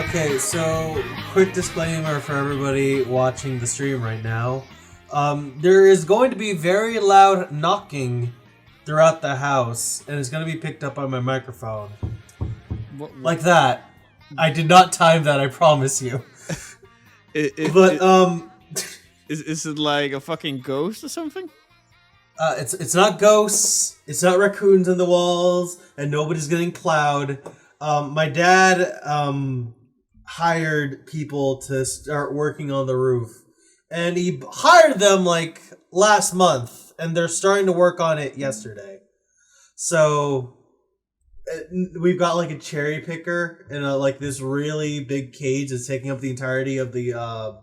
Okay, so quick disclaimer for everybody watching the stream right now. There is going to be very loud knocking throughout the house, and it's going to be picked up on my microphone. What? Like that. I did not time that, I promise you. Is it like a fucking ghost or something? It's not ghosts, it's not raccoons in the walls, and nobody's getting plowed. My dad hired people to start working on the roof, and he hired them like last month, and they're starting to work on it yesterday. So we've got like a cherry picker and like this really big cage that's taking up the entirety of the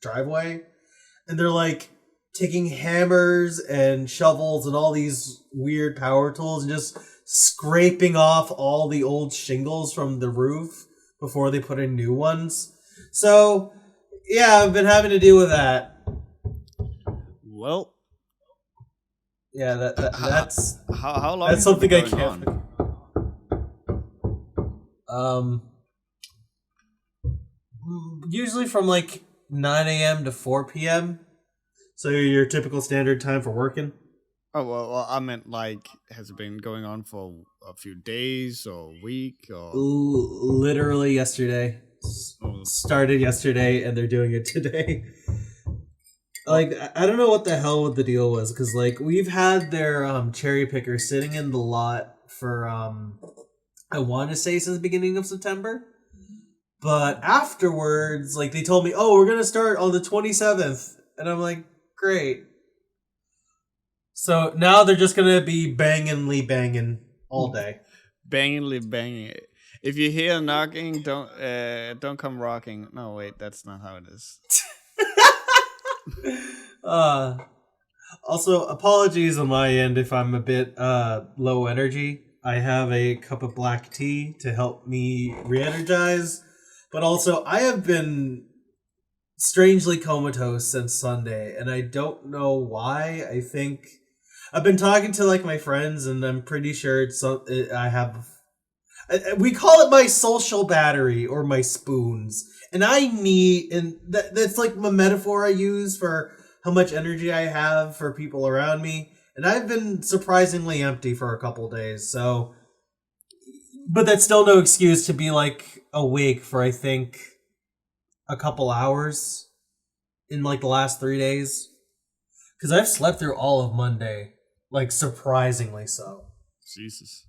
driveway, and they're like taking hammers and shovels and all these weird power tools and just scraping off all the old shingles from the roof before they put in new ones. So, yeah, I've been having to deal with that. Well, yeah, that's how long? That's something I can't. Usually from like 9 a.m. to 4 p.m. So your typical standard time for working? Oh, well, I meant like, has it been going on for a few days or a week or? Literally yesterday. Started yesterday and they're doing it today. Like, I don't know what the hell the deal was, because like we've had their cherry picker sitting in the lot for I want to say since the beginning of September. But afterwards, like they told me, oh, we're gonna start on the 27th, and I'm like, great. So now they're just gonna be banging all day. Bangingly banging. If you hear knocking, don't come rocking. No, wait, that's not how it is. Also, apologies on my end if I'm a bit low energy. I have a cup of black tea to help me re-energize, but also I have been strangely comatose since Sunday, and I don't know why. I think I've been talking to like my friends, and I'm pretty sure I have. We call it my social battery or my spoons, and that's like a metaphor I use for how much energy I have for people around me, and I've been surprisingly empty for a couple days. So, but that's still no excuse to be like awake for I think a couple hours in like the last 3 days, because I've slept through all of Monday, like surprisingly so. Jesus.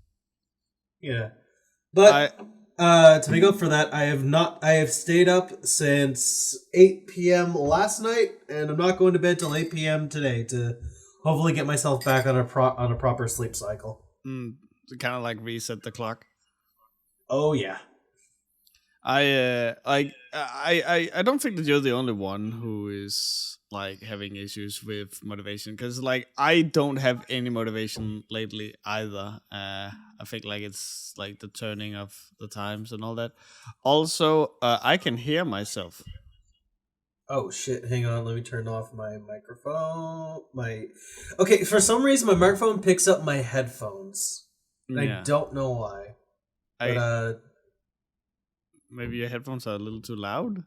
Yeah, but to make up for that, I have stayed up since 8 p.m. last night, and I'm not going to bed till 8 p.m. today to hopefully get myself back on a proper sleep cycle. To kind of like reset the clock. Oh yeah. I don't think that you're the only one who is like having issues with motivation, because like I don't have any motivation lately either. I think like it's like the turning of the times and all that. Also, I can hear myself. Oh shit, hang on, let me turn off my microphone. Okay, for some reason my microphone picks up my headphones. And I don't know why. But maybe your headphones are a little too loud?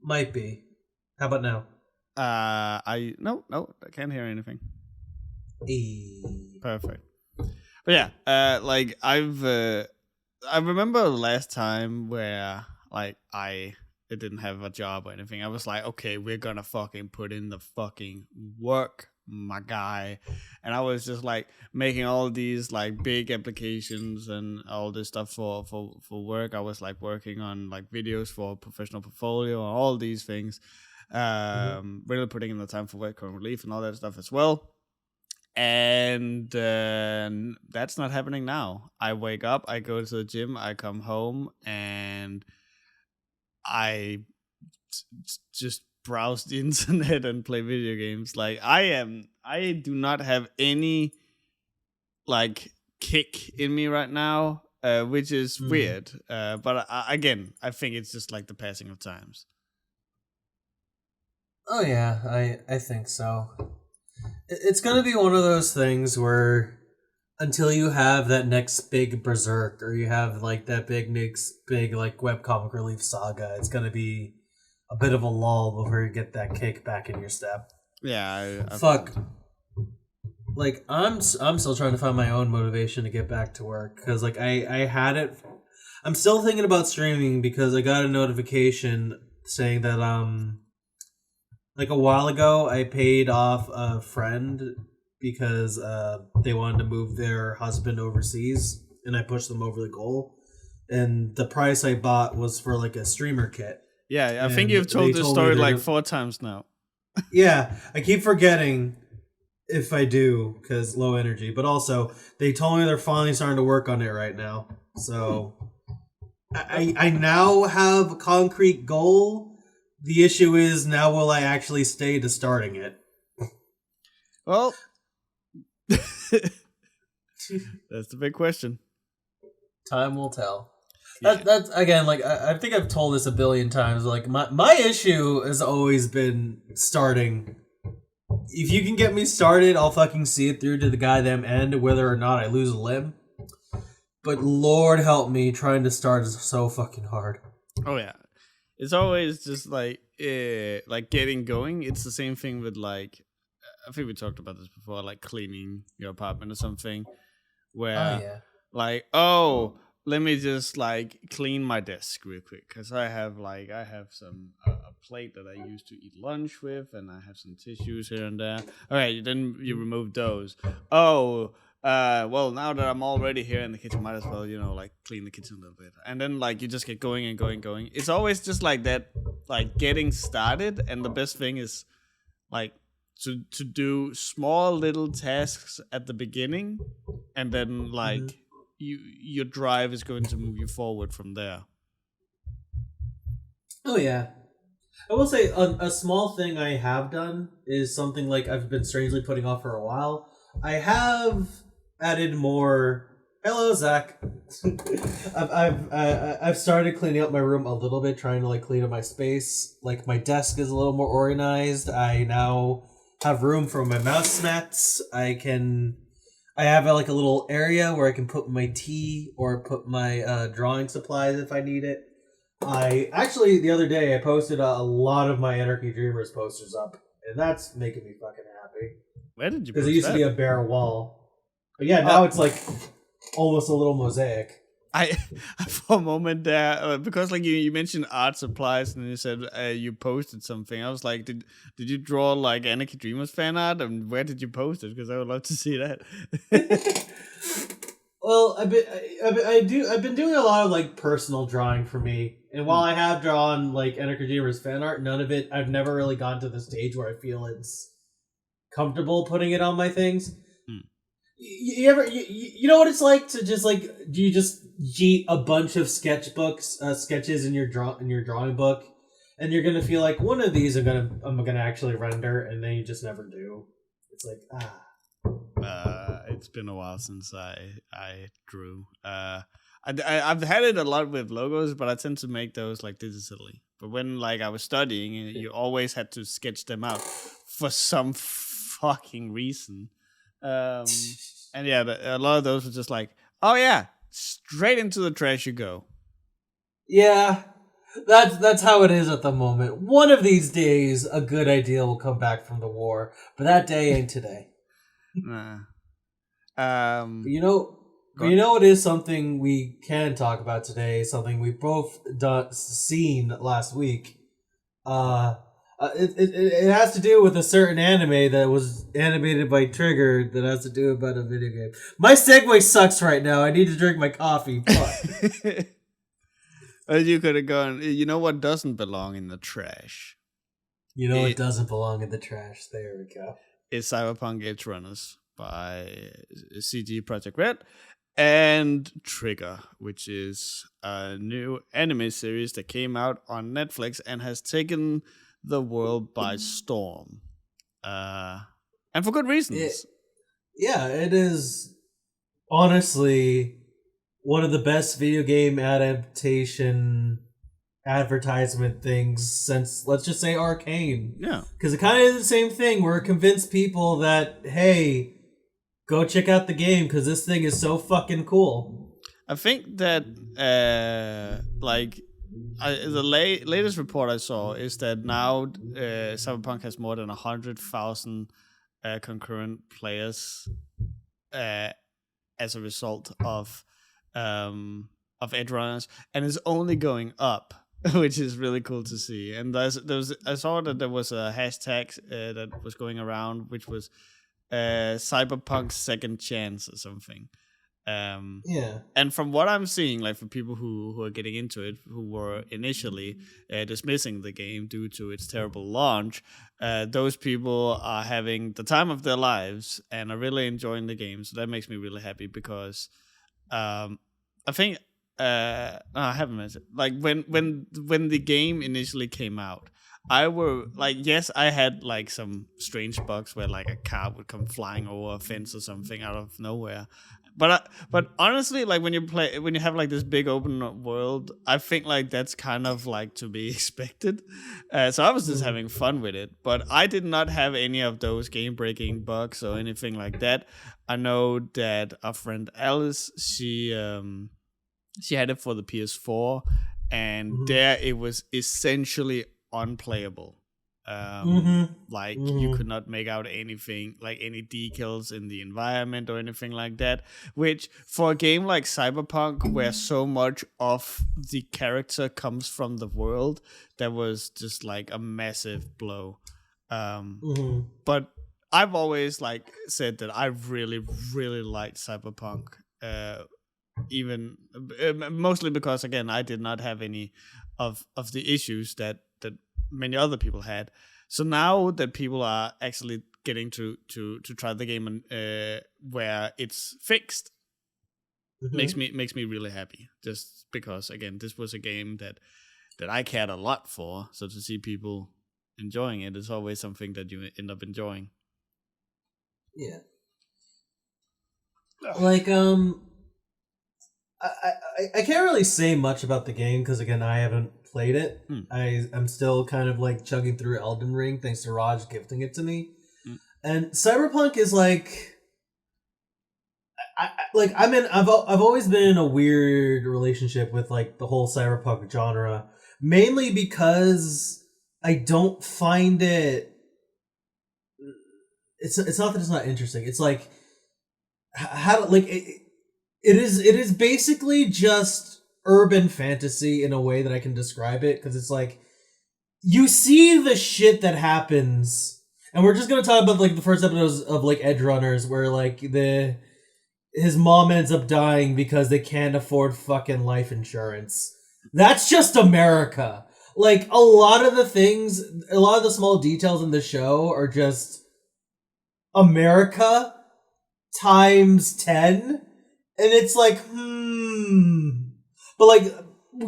Might be. How about now? No, I can't hear anything. Eee. Perfect. But yeah, like I remember the last time where like I didn't have a job or anything. I was like, okay, we're gonna fucking put in the fucking work, my guy. And I was just like making all these like big applications and all this stuff for work. I was like working on like videos for professional portfolio and all these things. Really putting in the time for work and relief and all that stuff as well. And that's not happening now. I wake up, I go to the gym, I come home, and I just browse the internet and play video games. Like I do not have any like kick in me right now, which is weird. But again, I think it's just like the passing of times. Oh yeah, I think so. It's gonna be one of those things where until you have that next big berserk, or you have like that next big like webcomic relief saga, it's gonna be a bit of a lull before you get that kick back in your step. Yeah, Fuck. Like I'm still trying to find my own motivation to get back to work, because like I had it. I'm still thinking about streaming because I got a notification saying that like a while ago I paid off a friend because they wanted to move their husband overseas, and I pushed them over the goal, and the price I bought was for like a streamer kit. Yeah, I think you've told this story like 4 times now. Yeah, I keep forgetting if I do because low energy, but also they told me they're finally starting to work on it right now. So I now have a concrete goal. The issue is now will I actually stay to starting it? Well, that's the big question. Time will tell. Yeah. That's again, like I think I've told this a billion times. Like my issue has always been starting. If you can get me started, I'll fucking see it through to the goddamn end, whether or not I lose a limb. But Lord help me, trying to start is so fucking hard. Oh yeah, it's always just like getting going. It's the same thing with like, I think we talked about this before, like cleaning your apartment or something, where let me just like clean my desk real quick because I have some a plate that I used to eat lunch with, and I have some tissues here and there. All right, then you remove those. Oh, well, now that I'm already here in the kitchen, might as well like clean the kitchen a little bit, and then like you just get going and going. It's always just like that, like getting started, and the best thing is like to do small little tasks at the beginning, and then like. Your drive is going to move you forward from there. Oh yeah, I will say a small thing I have done is something like I've been strangely putting off for a while. I have added more. Hello, Zach. I've started cleaning up my room a little bit, trying to like clean up my space. Like my desk is a little more organized. I now have room for my mouse mats. I have like a little area where I can put my tea or put my drawing supplies if I need it. I actually, the other day, I posted a lot of my Anarchy Dreamers posters up, and that's making me fucking happy. Where did you post that? Because it used to be a bare wall. But yeah, now it's like almost a little mosaic. I for a moment there, because like you mentioned art supplies, and you said you posted something. I was like, did you draw like Anarchy Dreamers fan art, and where did you post it? Because I would love to see that. Well, I've been doing a lot of like personal drawing for me, and while I have drawn like Anarchy Dreamers fan art, none of it I've never really gotten to the stage where I feel it's comfortable putting it on my things. You ever you know what it's like to just like you just yeet a bunch of sketches in your drawing book, and you're gonna feel like one of these I'm gonna actually render, and then you just never do. It's like it's been a while since I drew. I've had it a lot with logos, but I tend to make those like digitally. But when like I was studying, you always had to sketch them out for some fucking reason. And yeah, a lot of those were just like, oh yeah, straight into the trash you go. Yeah, that's how it is at the moment. One of these days, a good idea will come back from the war, but that day ain't today. Nah. You know, it is something we can talk about today. Something we both seen last week. It has to do with a certain anime that was animated by Trigger that has to do about a video game. My segue sucks right now. I need to drink my coffee. Fuck. You could have gone, you know what doesn't belong in the trash? You know what doesn't belong in the trash? There we go. It's Cyberpunk Edgerunners by CG Project Red and Trigger, which is a new anime series that came out on Netflix and has taken the world by storm, and for good reasons. It is honestly one of the best video game adaptation advertisement things since, let's just say, Arcane. Yeah, because it kind of is the same thing where it convinced people that, hey, go check out the game because this thing is so fucking cool. I think that the latest report I saw is that now Cyberpunk has more than 100,000 concurrent players as a result of Edgerunners, and it's only going up, which is really cool to see. And I saw that there was a hashtag that was going around, which was Cyberpunk Second Chance or something. And from what I'm seeing, like for people who are getting into it, who were initially dismissing the game due to its terrible launch, those people are having the time of their lives and are really enjoying the game. So that makes me really happy because I think I haven't mentioned, like when the game initially came out, I were like, yes, I had like some strange bugs where like a car would come flying over a fence or something out of nowhere. But honestly, like when you have like this big open world, I think like that's kind of like to be expected. So I was just having fun with it, but I did not have any of those game breaking bugs or anything like that. I know that our friend Alice, she had it for the PS4, and there it was essentially unplayable. Like you could not make out anything, like any decals in the environment or anything like that, which for a game like Cyberpunk, where so much of the character comes from the world, that was just like a massive blow. But I've always like said that I really liked Cyberpunk, even mostly because again I did not have any of the issues that many other people had. So now that people are actually getting to try the game and where it's fixed, makes me really happy. Just because again, this was a game that I cared a lot for. So to see people enjoying it is always something that you end up enjoying. Yeah. Like I can't really say much about the game because again I haven't played it. I'm still kind of like chugging through Elden Ring thanks to Raj gifting it to me. And Cyberpunk is like I've always been in a weird relationship with like the whole Cyberpunk genre, mainly because I don't find it. It's not that it's not interesting. It's like how like it is basically just urban fantasy in a way that I can describe it, because it's like you see the shit that happens, and we're just gonna talk about like the first episodes of like Edgerunners, where like his mom ends up dying because they can't afford fucking life insurance. That's just America. Like a lot of the small details in the show are just America times 10, and it's like but like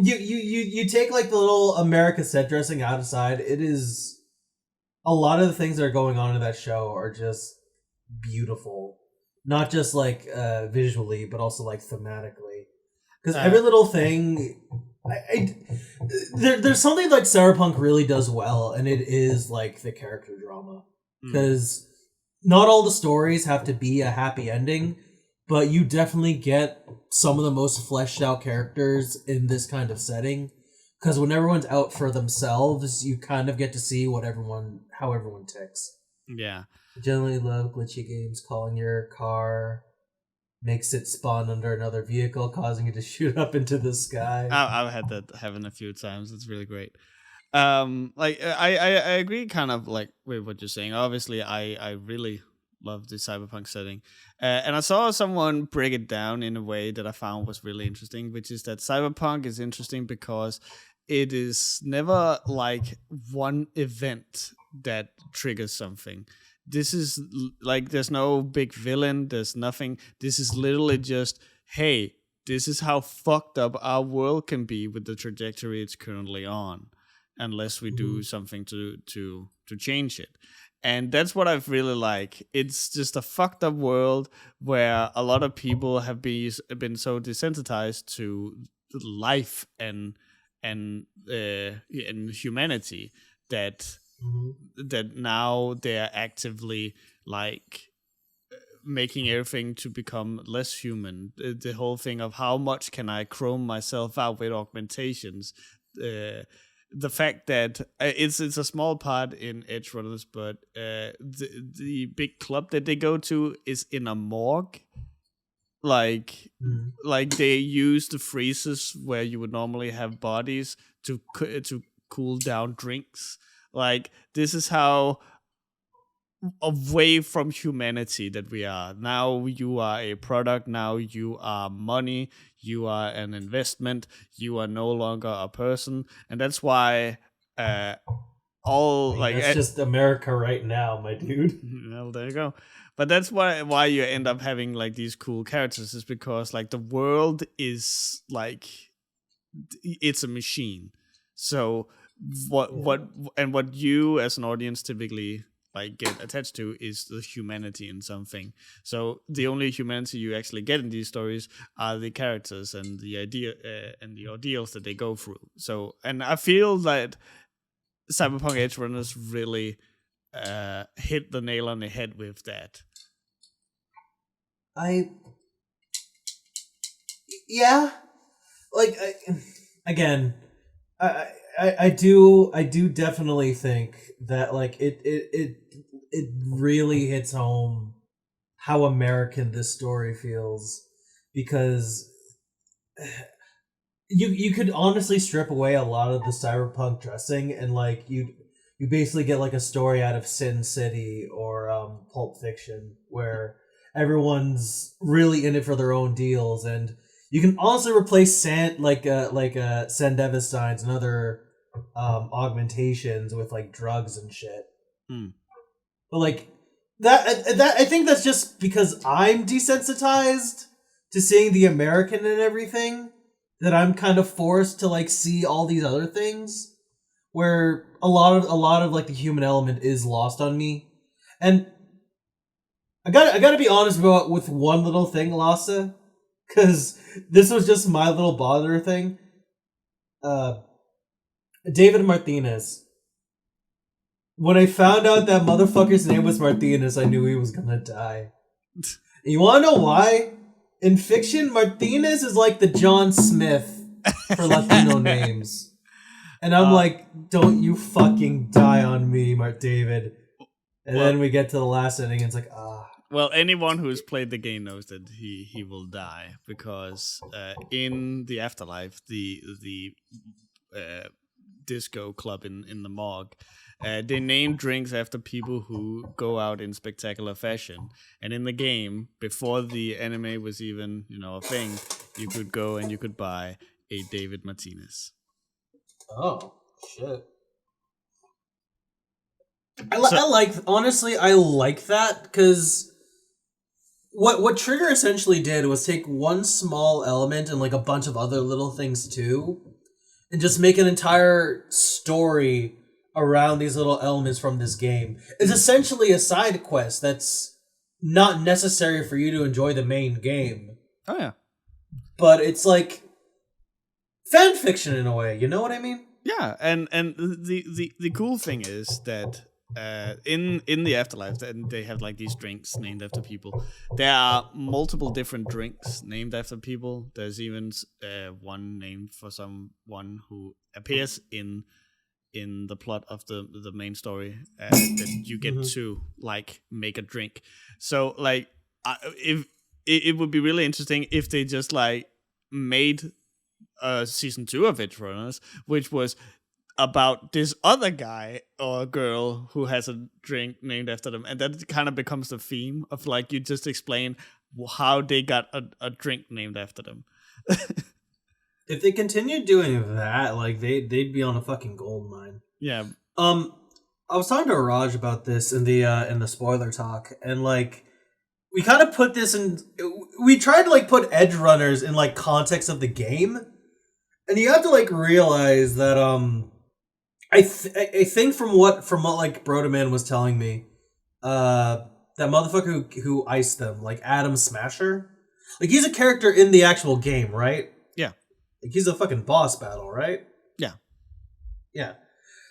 you take like the little America set dressing out aside, it is a lot of the things that are going on in that show are just beautiful, not just like visually but also like thematically, because every little thing there's something like Cyberpunk really does well, and it is like the character drama, because not all the stories have to be a happy ending, but you definitely get some of the most fleshed out characters in this kind of setting. Because when everyone's out for themselves, you kind of get to see how everyone ticks. Yeah. I generally love glitchy games. Calling your car makes it spawn under another vehicle, causing it to shoot up into the sky. I've had that happen a few times. It's really great. Like I agree kind of like with what you're saying. Obviously, I really love the Cyberpunk setting. And I saw someone break it down in a way that I found was really interesting, which is that Cyberpunk is interesting because it is never like one event that triggers something. This is like, there's no big villain, there's nothing. This is literally just, hey, this is how fucked up our world can be with the trajectory it's currently on, unless we do something to change it. And that's what I've really like. It's just a fucked up world where a lot of people have been so desensitized to life and humanity that now they're actively like making everything to become less human. The whole thing of how much can I chrome myself out with augmentations. The fact that it's a small part in Edgerunners, but the big club that they go to is in a morgue. Like they use the freezers where you would normally have bodies to cool down drinks. Like, this is how away from humanity that we are. Now you are a product. Now you are money. You are an investment. You are no longer a person, and that's why that's just America right now, my dude. Well, there you go. But that's why you end up having like these cool characters, is because like the world is like it's a machine. So what you as an audience typically like get attached to is the humanity in something. So the only humanity you actually get in these stories are the characters and the idea and the ordeals that they go through. So, and I feel that Cyberpunk Edgerunners really hit the nail on the head with that. I do definitely think that like it really hits home how American this story feels, because you could honestly strip away a lot of the cyberpunk dressing and like you basically get like a story out of Sin City or Pulp Fiction, where everyone's really in it for their own deals, and you can also replace San Devistines and other augmentations with like drugs and shit. But like that I think that's just because I'm desensitized to seeing the American and everything, that I'm kind of forced to like see all these other things where a lot of like the human element is lost on me. And I gotta be honest with one little thing, Lasse, because this was just my little bother thing. David Martinez. When I found out that motherfucker's name was Martinez, I knew he was gonna die. You wanna know why? In fiction, Martinez is like the John Smith for Latino names. And I'm like, don't you fucking die on me, David. And then we get to the last ending and it's like, Well, anyone who's played the game knows that he will die, because in the afterlife, the disco club in the morgue, they name drinks after people who go out in spectacular fashion. And in the game, before the anime was even a thing, you could go and you could buy a David Martinez. Oh shit! I like that, because what Trigger essentially did was take one small element and like a bunch of other little things too, and just make an entire story around these little elements from this game. It's essentially a side quest that's not necessary for you to enjoy the main game. Oh yeah. But it's like fan fiction in a way, you know what I mean? Yeah, and the cool thing is that in the afterlife, they have like these drinks named after people. There are multiple different drinks named after people. There's even one named for someone who appears in the plot of the main story that you get to like make a drink. So like, if it would be really interesting if they just like made season 2 of Edgerunners, which was about this other guy or girl who has a drink named after them, and that kind of becomes the theme of like, you just explain how they got a drink named after them. If they continued doing that, like they'd be on a fucking gold mine. Yeah. I was talking to Raj about this in the spoiler talk, and like we kind of put this in. We tried to like put Edgerunners in like context of the game, and you have to like realize that I think from what like Brodeman was telling me, that motherfucker who iced them, like Adam Smasher, like he's a character in the actual game, right? Yeah. Like he's a fucking boss battle, right? Yeah. Yeah.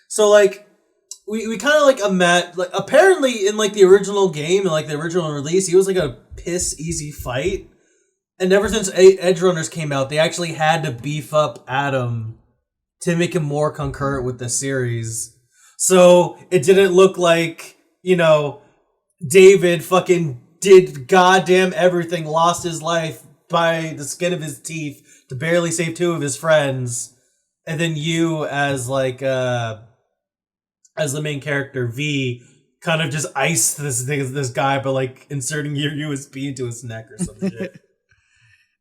So like we kind of like apparently in like the original game and like the original release, he was like a piss easy fight. And ever since Edgerunners came out, they actually had to beef up Adam to make him more concurrent with the series. So it didn't look like, David fucking did goddamn everything, lost his life by the skin of his teeth to barely save two of his friends. And then you as like as the main character V kind of just iced this guy by like inserting your USB into his neck or some shit.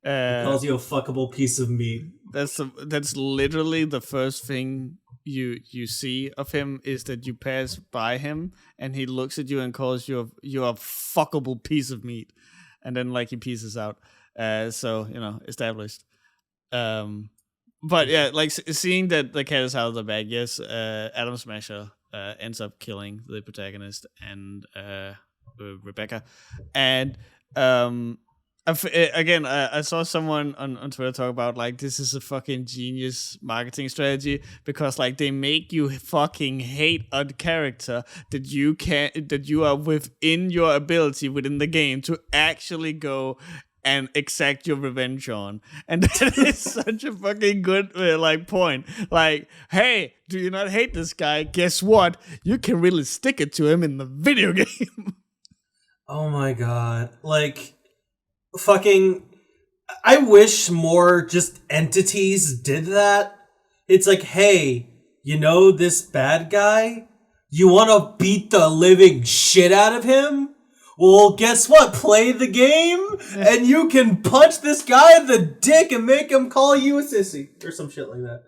He calls you a fuckable piece of meat. That's literally the first thing you see of him is that you pass by him and he looks at you and calls you a fuckable piece of meat, and then like he pieces out. So established. But yeah, like seeing that the cat is out of the bag. Yes, Adam Smasher ends up killing the protagonist and Rebecca, and I saw someone on Twitter talk about like this is a fucking genius marketing strategy because like they make you fucking hate a character that you are within your ability within the game to actually go and exact your revenge on. And that is such a fucking good point. Like, hey, do you not hate this guy? Guess what? You can really stick it to him in the video game. Oh my god. Like, fucking, I wish more just entities did that. It's like, hey, this bad guy? You want to beat the living shit out of him? Well, guess what? Play the game, and you can punch this guy in the dick and make him call you a sissy. Or some shit like that.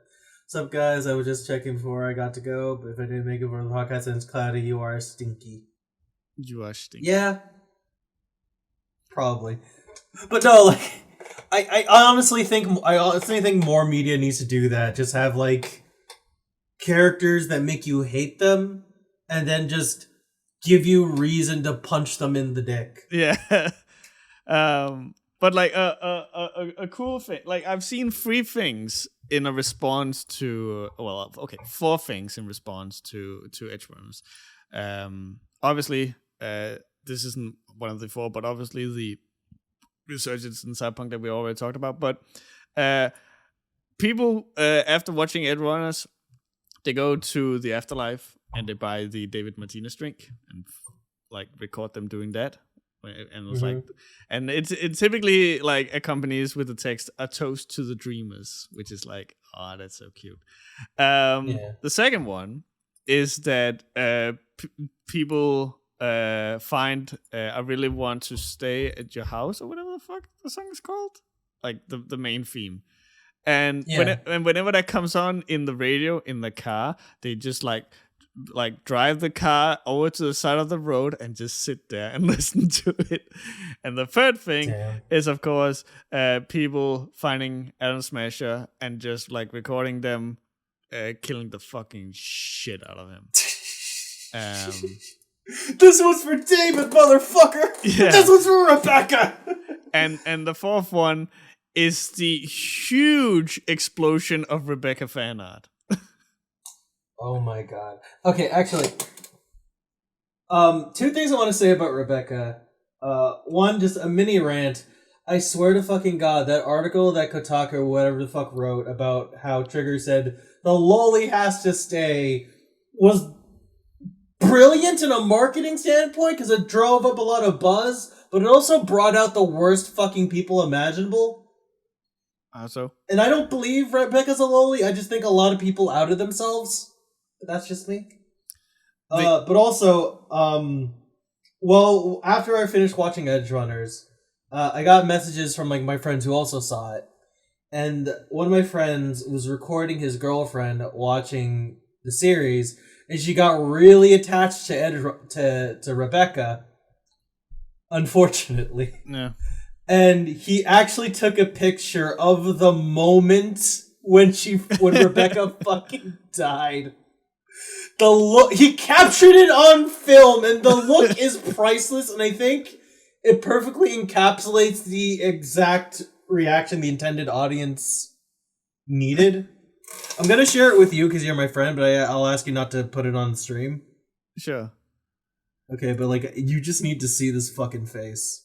What's up, guys? I was just checking before I got to go, but if I didn't make it for the podcast, then it's Cloudy. You are stinky. You are stinky. Yeah. Probably. But no, like, I honestly think more media needs to do that. Just have, like, characters that make you hate them, and then just give you reason to punch them in the dick. Yeah. But like a cool thing, like I've seen 3 things in a response to, 4 things in response to Edgerunners. Obviously, this isn't one of the 4, but obviously the resurgence in Cyberpunk that we already talked about. But people after watching Edgerunners, they go to the afterlife and they buy the David Martinez drink and like record them doing that. And it's like, and it typically like accompanies with the text "A toast to the dreamers," which is like, oh, that's so cute. The second one is that people find I really want to stay at your house or whatever the fuck the song is called, like the main theme. And whenever that comes on in the radio in the car, they just like drive the car over to the side of the road and just sit there and listen to it. And the third thing is, of course, people finding Adam Smasher and just like recording them killing the fucking shit out of him. This one's for David, motherfucker. Yeah. This one's for Rebecca. And the fourth one is the huge explosion of Rebecca fan art. Oh my god. Okay, actually, 2 things I want to say about Rebecca. One, just a mini rant. I swear to fucking god, that article that Kotaku or whatever the fuck wrote about how Trigger said the loli has to stay was brilliant in a marketing standpoint because it drove up a lot of buzz, but it also brought out the worst fucking people imaginable. So? And I don't believe Rebecca's a loli. I just think a lot of people outed themselves. That's just me. But also, after I finished watching Edgerunners, I got messages from like my friends who also saw it. And one of my friends was recording his girlfriend watching the series, and she got really attached to Rebecca, unfortunately. Yeah. And he actually took a picture of the moment when Rebecca fucking died. The look, he captured it on film, and the look is priceless, and I think it perfectly encapsulates the exact reaction the intended audience needed. I'm gonna share it with you because you're my friend, but I'll ask you not to put it on the stream. Sure. Okay, but like you just need to see this fucking face.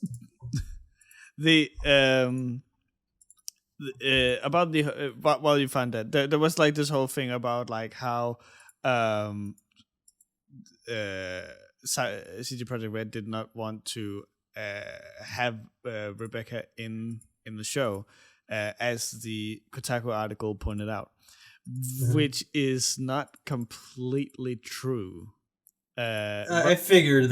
About the while you find that there was like this whole thing about like how CG Projekt Red did not want to have Rebecca in the show, as the Kotaku article pointed out, which is not completely true. I figured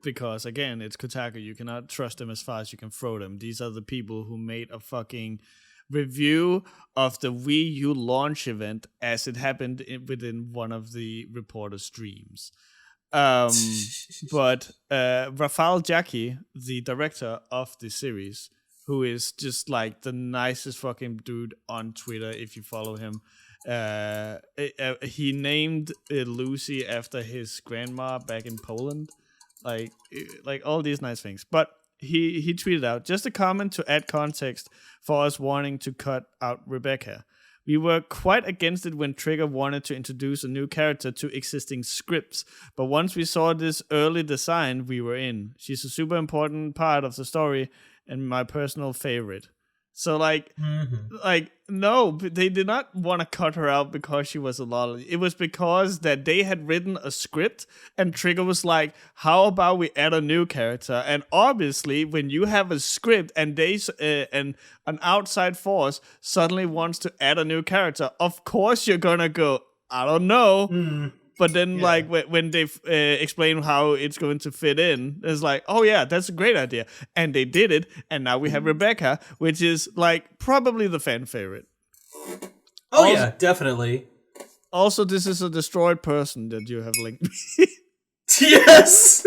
Because again, it's Kotaku. You cannot trust them as far as you can throw them. These are the people who made a fucking review of the Wii U launch event as it happened within one of the reporter's streams. But Rafal Jackie, the director of the series, who is just like the nicest fucking dude on Twitter if you follow him, he named Lucy after his grandma back in Poland, like all these nice things. But he tweeted out just a comment to add context for us wanting to cut out Rebecca. We were quite against it when Trigger wanted to introduce a new character to existing scripts, but once we saw this early design, we were in. She's a super important part of the story and my personal favorite. So like no, they did not want to cut her out because she was a lolly. It was because that they had written a script and Trigger was like, how about we add a new character? And obviously when you have a script and and an outside force suddenly wants to add a new character, of course you're gonna go, I don't know. But then, like, when they explain how it's going to fit in, it's like, oh, yeah, that's a great idea. And they did it. And now we have Rebecca, which is, like, probably the fan favorite. Oh, also, yeah, definitely. Also, this is a destroyed person that you have linked. Yes!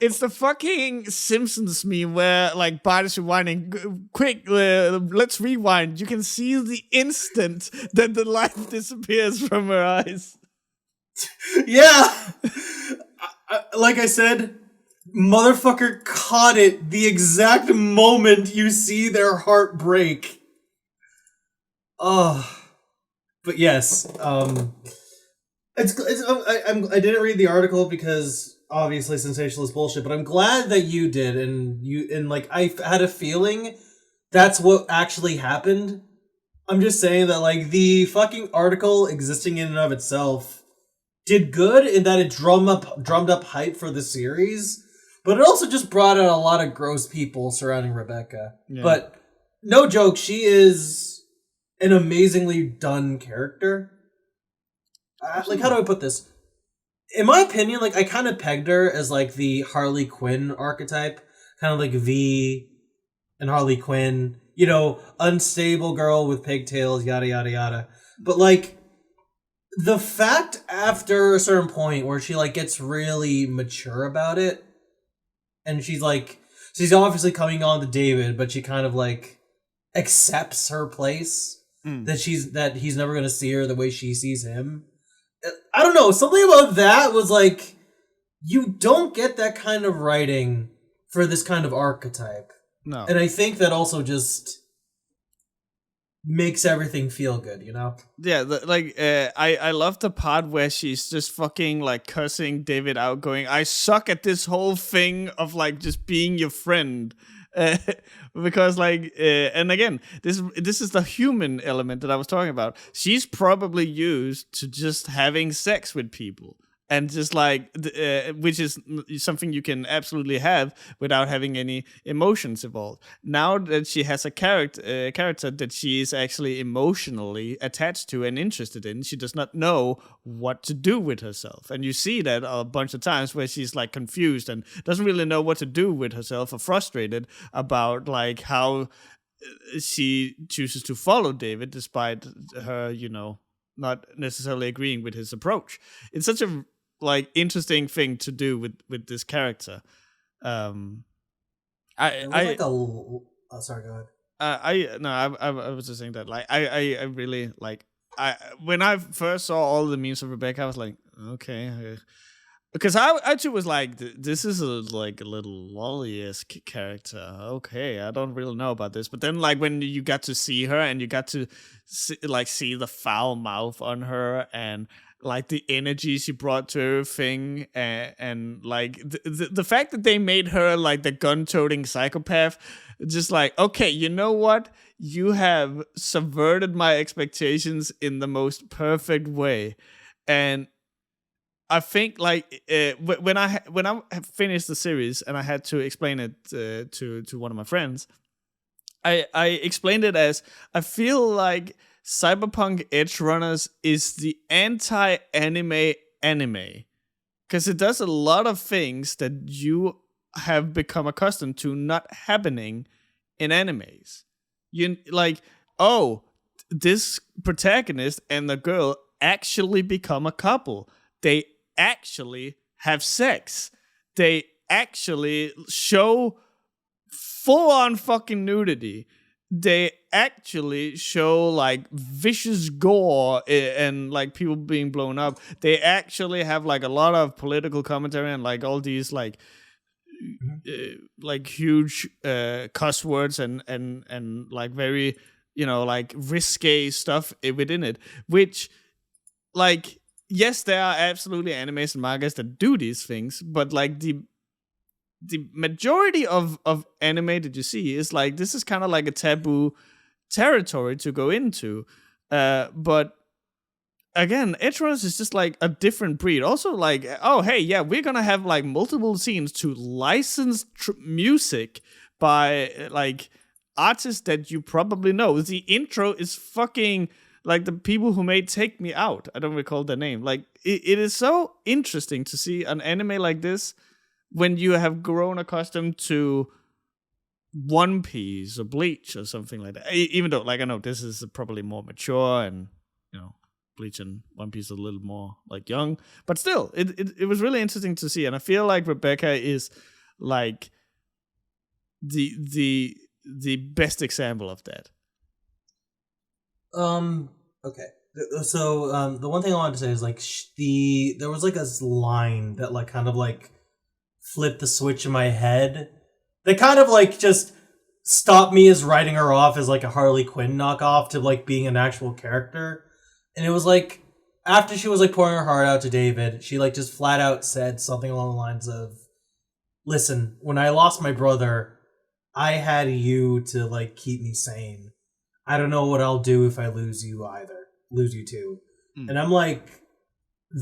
It's the fucking Simpsons meme where, like, Bart is rewinding. Quick, let's rewind. You can see the instant that the light disappears from her eyes. Yeah! Like I said, motherfucker caught it the exact moment you see their heart break. Oh. But yes, I didn't read the article because obviously sensationalist bullshit, but I'm glad that you did, and like I had a feeling that's what actually happened. I'm just saying that like the fucking article existing in and of itself did good in that it drummed up hype for the series, but it also just brought out a lot of gross people surrounding Rebecca. Yeah. But no joke, she is an amazingly done character. Like, how do I put this? In my opinion, like, I kind of pegged her as, like, the Harley Quinn archetype. Kind of like V and Harley Quinn. You know, unstable girl with pigtails, yada, yada, yada. But, like, the fact after a certain point where she, like, gets really mature about it, and she's, like, she's obviously coming on to David, but she kind of, like, accepts her place. That he's never going to see her the way she sees him. I don't know, something about that was like, you don't get that kind of writing for this kind of archetype. No. And I think that also just makes everything feel good, you know? Yeah, I love the part where she's just fucking like cursing David out, going, I suck at this whole thing of like just being your friend. Because like and again, this is the human element that I was talking about. She's probably used to just having sex with people, and just like which is something you can absolutely have without having any emotions involved. Now that she has a character that she is actually emotionally attached to and interested in, she does not know what to do with herself. And you see that a bunch of times where she's like confused and doesn't really know what to do with herself, or frustrated about like how she chooses to follow David despite her, you know, not necessarily agreeing with his approach. It's such a like interesting thing to do with this character. Sorry, go ahead. I was just saying that like I really like when I first saw all the memes of Rebecca, I was like, okay, Because I too was like, this is like a little lolly-esque character. Okay, I don't really know about this. But then, like, when you got to see her and you got to see the foul mouth on her and like the energy she brought to everything, and like the fact that they made her like the gun-toting psychopath, just like, okay, you know what? You have subverted my expectations in the most perfect way, and I think like when I finished the series and I had to explain it to one of my friends, I explained it as, I feel like Cyberpunk Edgerunners is the anti-anime anime, because it does a lot of things that you have become accustomed to not happening in animes. You like, oh, this protagonist and the girl actually become a couple. They actually have sex. They actually show full-on fucking nudity. They actually show like vicious gore and like people being blown up. They actually have like a lot of political commentary and like all these like like huge cuss words and like very, you know, like risque stuff within it, which like, yes, there are absolutely animes and mangas that do these things, but like the majority of anime that you see is like, this is kind of like a taboo territory to go into. But again, Edgerunners is just like a different breed. Also, like, oh hey, yeah, we're gonna have like multiple scenes to license music by like artists that you probably know. The intro is fucking like the people who made Take Me Out. I don't recall their name. Like, it is so interesting to see an anime like this when you have grown accustomed to One Piece or Bleach or something like that. Even though, like, I know this is probably more mature and, you know, Bleach and One Piece are a little more like young, but still, it was really interesting to see. And I feel like Rebecca is like the best example of that. Okay. So, the one thing I wanted to say is like there was like a line that like kind of like flipped the switch in my head. That kind of like just stopped me as writing her off as like a Harley Quinn knockoff to like being an actual character. And it was like, after she was like pouring her heart out to David, she like just flat out said something along the lines of, "Listen, when I lost my brother, I had you to like keep me sane. I don't know what I'll do if I lose you too." And I'm like,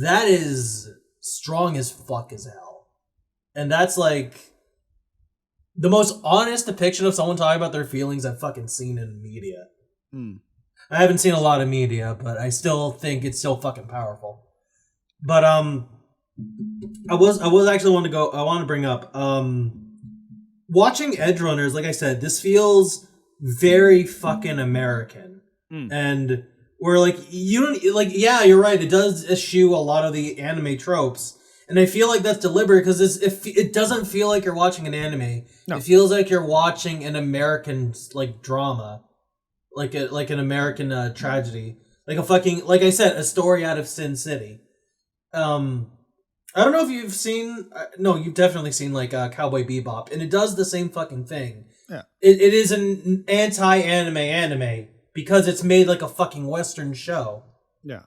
that is strong as fuck as hell. And that's like the most honest depiction of someone talking about their feelings I've fucking seen in media. I haven't seen a lot of media, but I still think it's still fucking powerful. But I was actually I want to bring up watching Edgerunners. Like I said, this feels very fucking American, and we're like, you don't like, yeah, you're right. It does eschew a lot of the anime tropes, and I feel like that's deliberate because it doesn't feel like you're watching an anime. No. It feels like you're watching an American like drama, like an American tragedy, like a fucking, like I said, a story out of Sin City. I don't know if you've seen. No, you've definitely seen like Cowboy Bebop, and it does the same fucking thing. Yeah, it is an anime because it's made like a fucking Western show. Yeah,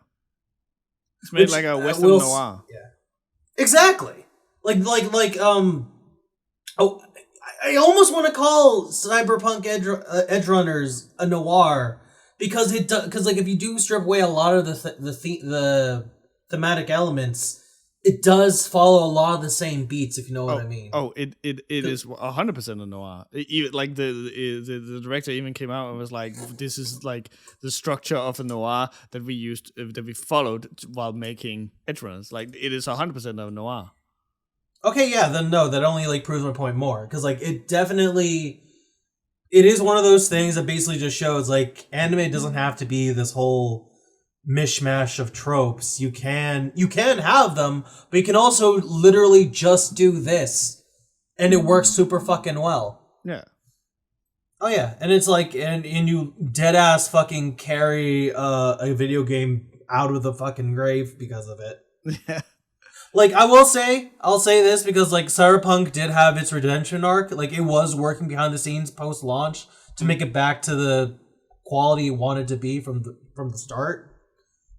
it's made like a Western noir. Yeah, exactly. Like oh, I almost want to call Cyberpunk Edgerunners a noir because like if you do strip away a lot of the thematic elements, it does follow a lot of the same beats, if you know what I mean. Oh, it is 100% a noir. Even like the director even came out and was like, "This is like the structure of a noir that we followed while making Edgerunners. Like, it is 100% of a noir." Okay, yeah, then no, that only like proves my point more, because like it is one of those things that basically just shows like anime doesn't have to be this whole mishmash of tropes. You can have them, but you can also literally just do this and it works super fucking well. Yeah. Oh yeah, and it's like and you dead ass fucking carry a video game out of the fucking grave because of it. Yeah. Like, I'll say this because, like, Cyberpunk did have its redemption arc. Like, it was working behind the scenes post-launch to make it back to the quality it wanted to be from the start.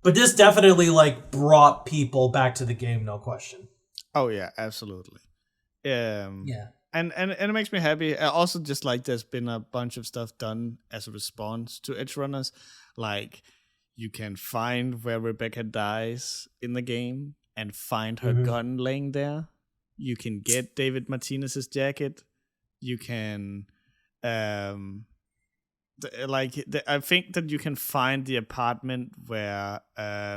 But this definitely, like, brought people back to the game, no question. Oh, yeah, absolutely. Yeah. And it makes me happy. Also, just, like, there's been a bunch of stuff done as a response to Edgerunners. Like, you can find where Rebecca dies in the game and find her gun laying there. You can get David Martinez's jacket. You can, I think that you can find the apartment where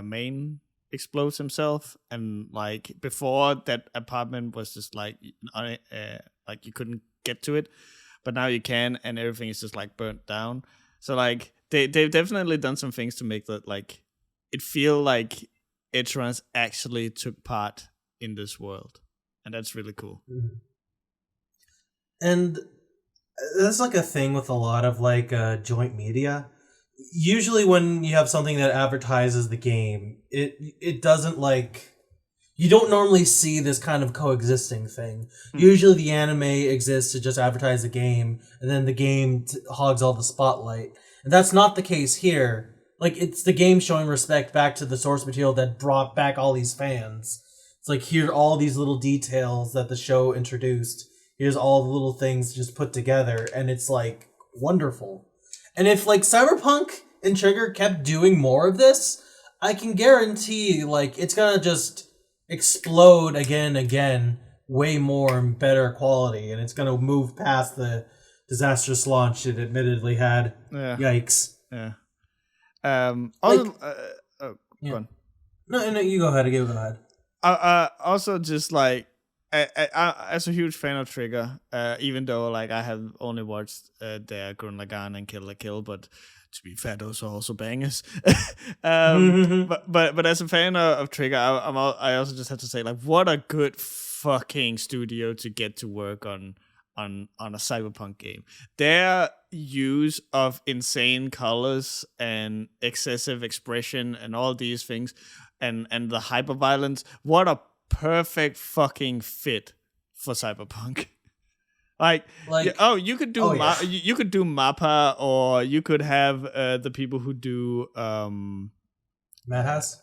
Maine explodes himself, and like before that apartment was just like you couldn't get to it, but now you can, and everything is just like burnt down. So like they've definitely done some things to make that like it feel like Edgerunners actually took part in this world, and that's really cool. And that's like a thing with a lot of like joint media. Usually when you have something that advertises the game, it doesn't like, you don't normally see this kind of coexisting thing. Usually the anime exists to just advertise the game, and then the game hogs all the spotlight. And that's not the case here. Like, it's the game showing respect back to the source material that brought back all these fans. It's like, here are all these little details that the show introduced. Here's all the little things just put together, and it's like wonderful. And if like Cyberpunk and Trigger kept doing more of this, I can guarantee like it's gonna just explode again and again, way more and better quality, and it's gonna move past the disastrous launch it admittedly had. Yeah. Yikes. Yeah. Like, Go on. No, you go ahead. Go ahead. Also, just like, I, as a huge fan of Trigger, even though like I have only watched their Gurren Lagann and Kill la Kill, but to be fair, those are also bangers. But as a fan of Trigger, I also just have to say, like, what a good fucking studio to get to work on a Cyberpunk game. Their use of insane colors and excessive expression and all these things, and the hyperviolence, what a perfect fucking fit for Cyberpunk. You could do you could do Mappa, or you could have the people who do Madhouse.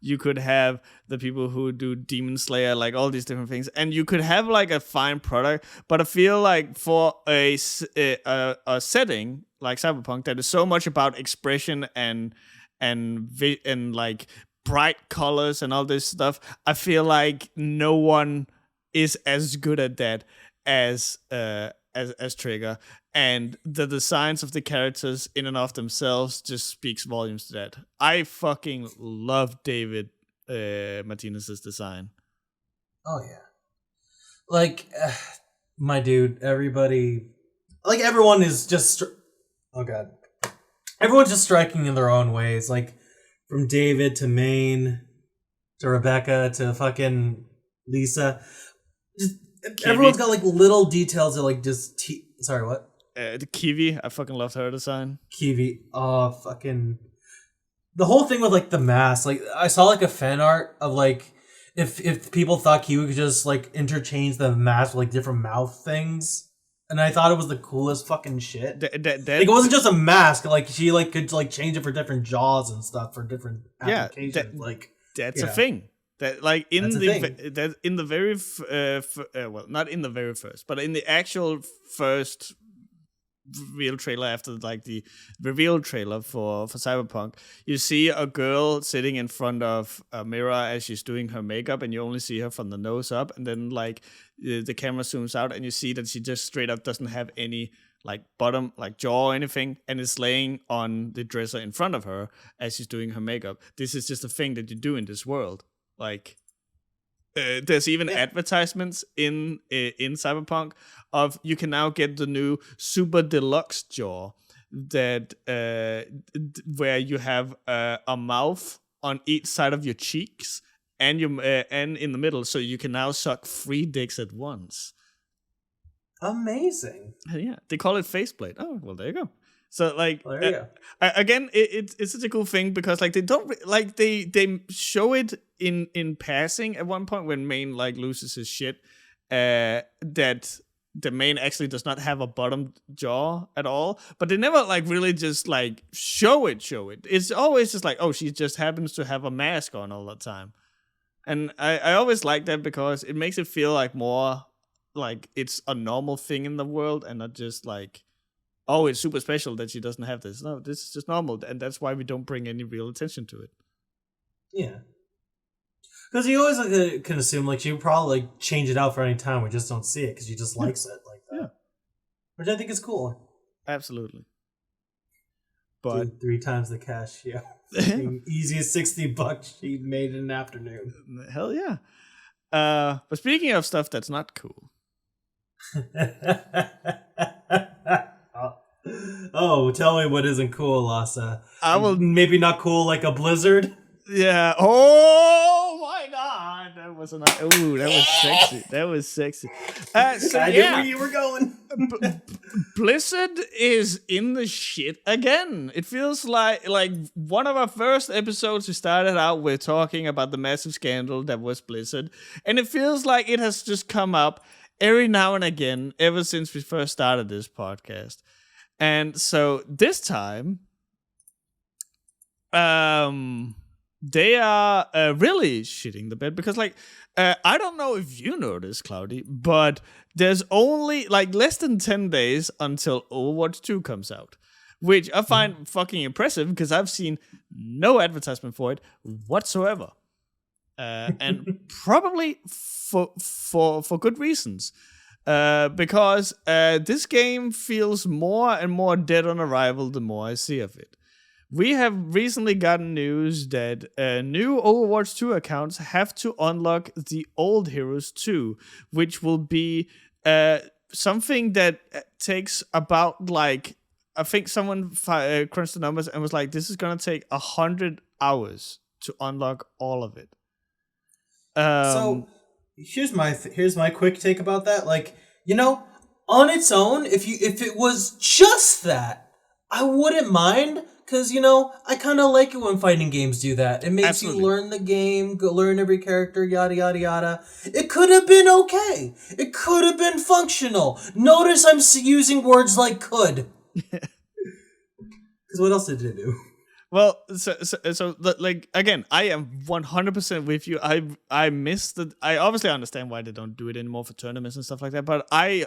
You could have the people who do Demon Slayer, like all these different things, and you could have like a fine product. But I feel like for a setting like Cyberpunk that is so much about expression and like bright colors and all this stuff, I feel like no one is as good at that as Trigger, and the designs of the characters in and of themselves just speaks volumes to that. I fucking love David Martinez's design. Oh yeah, like my dude, everybody, like everyone is just everyone's just striking in their own ways, like from David to Maine to Rebecca to fucking Lisa. Just everyone's got like little details that like just sorry, what? The Kiwi, I fucking loved her design. Kiwi, oh fucking the whole thing with like the mask. Like I saw like a fan art of like if people thought Kiwi could just like interchange the mask with like different mouth things, and I thought it was the coolest fucking shit. Like it wasn't just a mask. Like she like could like change it for different jaws and stuff for different applications. That's a thing. That like in the very not in the very first, but in the actual first real trailer after like the reveal trailer for Cyberpunk, you see a girl sitting in front of a mirror as she's doing her makeup, and you only see her from the nose up, and then like the camera zooms out and you see that she just straight up doesn't have any like bottom, like jaw or anything, and is laying on the dresser in front of her as she's doing her makeup. This is just a thing that you do in this world. Like, there's even advertisements in Cyberpunk of you can now get the new super deluxe jaw that where you have a mouth on each side of your cheeks and and in the middle, so you can now suck 3 dicks at once. Amazing. Yeah, they call it faceplate. Oh well, there you go. So like Well, there you go. again, it's such a cool thing because like they don't like they show it in passing at one point when Main like loses his shit, that the Main actually does not have a bottom jaw at all, but they never like really just like show it. It's always just like, oh, she just happens to have a mask on all the time, and I always like that because it makes it feel like more like it's a normal thing in the world and not just like, oh, it's super special that she doesn't have this. No, this is just normal, and that's why we don't bring any real attention to it. Yeah. Because you always can assume like she would probably like, change it out for any time. We just don't see it because she just likes it like that. Yeah. Which I think is cool. Absolutely. But 3 times the cash, yeah. Easiest $60 she made in an afternoon. Hell yeah. But speaking of stuff that's not cool. Oh, tell me what isn't cool, Lasse. I will. Maybe not cool like a blizzard. Yeah. Oh my god, that was that was sexy. That was sexy. So I knew where you were going. Blizzard is in the shit again. It feels like one of our first episodes we started out with talking about the massive scandal that was Blizzard, and it feels like it has just come up every now and again ever since we first started this podcast. And so this time, they are really shitting the bed because, like, I don't know if you know this, Cloudy, but there's only like less than 10 days until Overwatch 2 comes out, which I find fucking impressive because I've seen no advertisement for it whatsoever, and probably for good reasons. Because this game feels more and more dead on arrival the more I see of it. We have recently gotten news that new Overwatch 2 accounts have to unlock the old heroes too, which will be something that takes about like, I think someone crunched the numbers and was like, this is going to take 100 hours to unlock all of it. So here's my quick take about that. Like, you know, on its own, if it was just that, I wouldn't mind, because, you know, I kind of like it when fighting games do that. It makes you learn the game, learn every character, yada yada yada. It could have been okay. It could have been functional. Notice I'm using words like could. Because what else did it do? Well, so like again, I am 100% with you. I miss the. I obviously understand why they don't do it anymore for tournaments and stuff like that, but I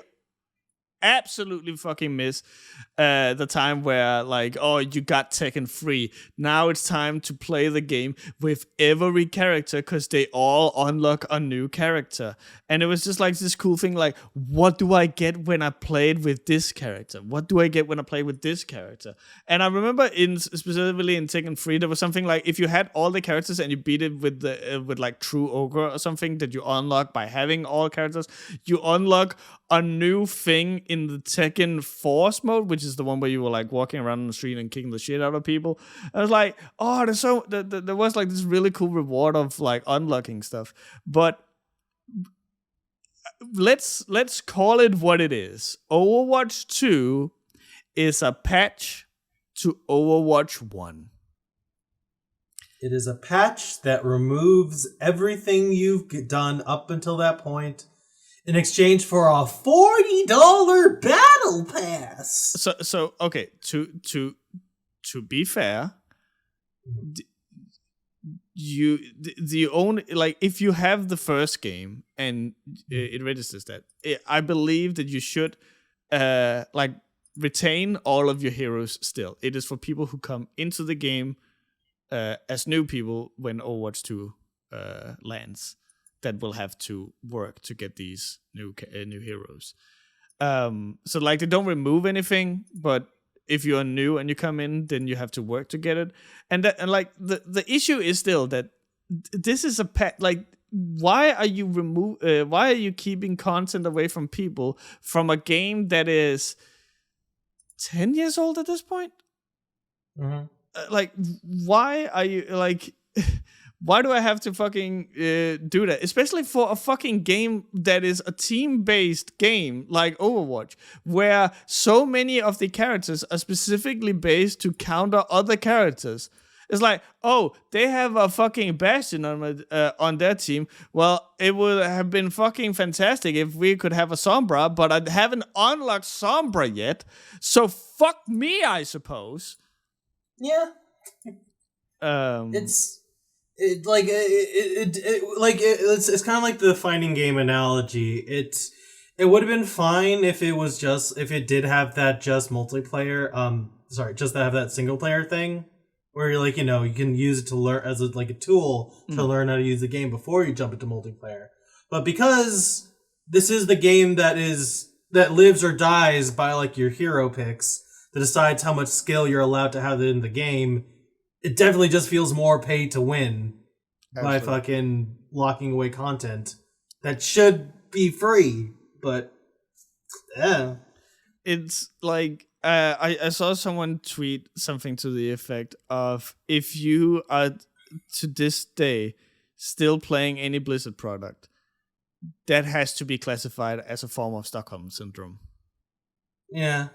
absolutely fucking miss the time where like, oh, you got Tekken free. Now it's time to play the game with every character because they all unlock a new character. And it was just like this cool thing, like, what do I get when I played with this character? What do I get when I play with this character? And I remember specifically in Tekken 3, there was something like if you had all the characters and you beat it with the with like True Ogre or something that you unlock by having all characters, you unlock a new thing in the Tekken Force mode, which is the one where you were like walking around on the street and kicking the shit out of people. I was like, oh, there was like this really cool reward of like unlocking stuff. But let's call it what it is. Overwatch 2 is a patch to Overwatch 1. It is a patch that removes everything you've done up until that point in exchange for a $40 battle pass. So okay, to be fair, the only, like, if you have the first game and it registers that, I believe that you should like retain all of your heroes still. It is for people who come into the game as new people when Overwatch 2 lands, that will have to work to get these new heroes. So like they don't remove anything, but if you're new and you come in, then you have to work to get it. And like the issue is still that this is a pet. Like, why are you keeping content away from people from a game that is 10 years old at this point? Mm-hmm. Like, why are you like? Why do I have to fucking do that? Especially for a fucking game that is a team-based game like Overwatch, where so many of the characters are specifically based to counter other characters. It's like, oh, they have a fucking Bastion on their team. Well, it would have been fucking fantastic if we could have a Sombra, but I haven't unlocked Sombra yet. So fuck me, I suppose. Yeah. It's kind of like the fighting game analogy. It would have been fine if it did have that just multiplayer. Just to have that single player thing, where you're like, you can use it to learn as a tool to learn how to use the game before you jump into multiplayer. But because this is the game that lives or dies by like your hero picks that decides how much skill you're allowed to have in the game. It definitely just feels more pay to win by fucking locking away content that should be free, but yeah. It's like I saw someone tweet something to the effect of, if you are to this day still playing any Blizzard product, that has to be classified as a form of Stockholm syndrome. Yeah.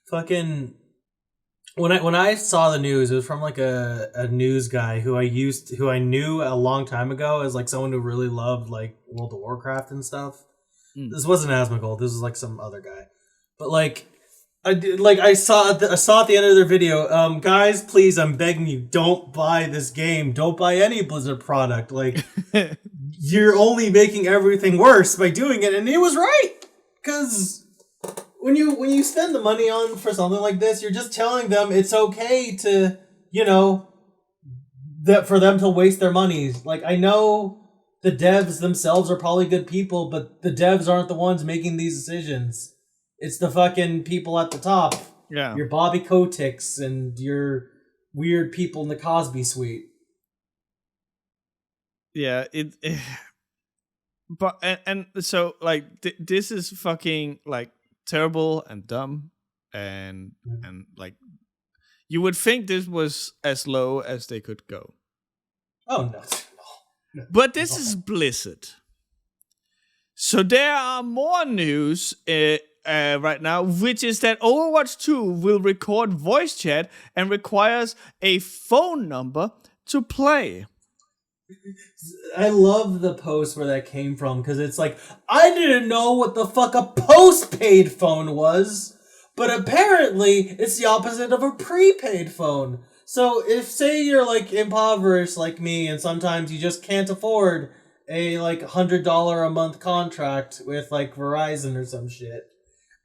Fucking when I saw the news, it was from like a news guy who I knew a long time ago as like someone who really loved like World of Warcraft and stuff. This wasn't Asmongold. This was like some other guy. But like I saw at the end of their video, guys, please, I'm begging you, don't buy this game. Don't buy any Blizzard product. Like you're only making everything worse by doing it. And he was right, because when you spend the money on for something like this, you're just telling them it's okay to, that for them to waste their money. Like, I know the devs themselves are probably good people, but the devs aren't the ones making these decisions. It's the fucking people at the top. Yeah. Your Bobby Koticks and your weird people in the Cosby suite. Yeah, but and so like this is fucking like terrible and dumb and like you would think this was as low as they could go. Oh no. But this is Blizzard. So there are more news right now, which is that Overwatch 2 will record voice chat and requires a phone number to play. I love the post where that came from, because it's like, I didn't know what the fuck a postpaid phone was, but apparently it's the opposite of a prepaid phone. So if, say, you're like impoverished like me, and sometimes you just can't afford a like $100 a month contract with like Verizon or some shit,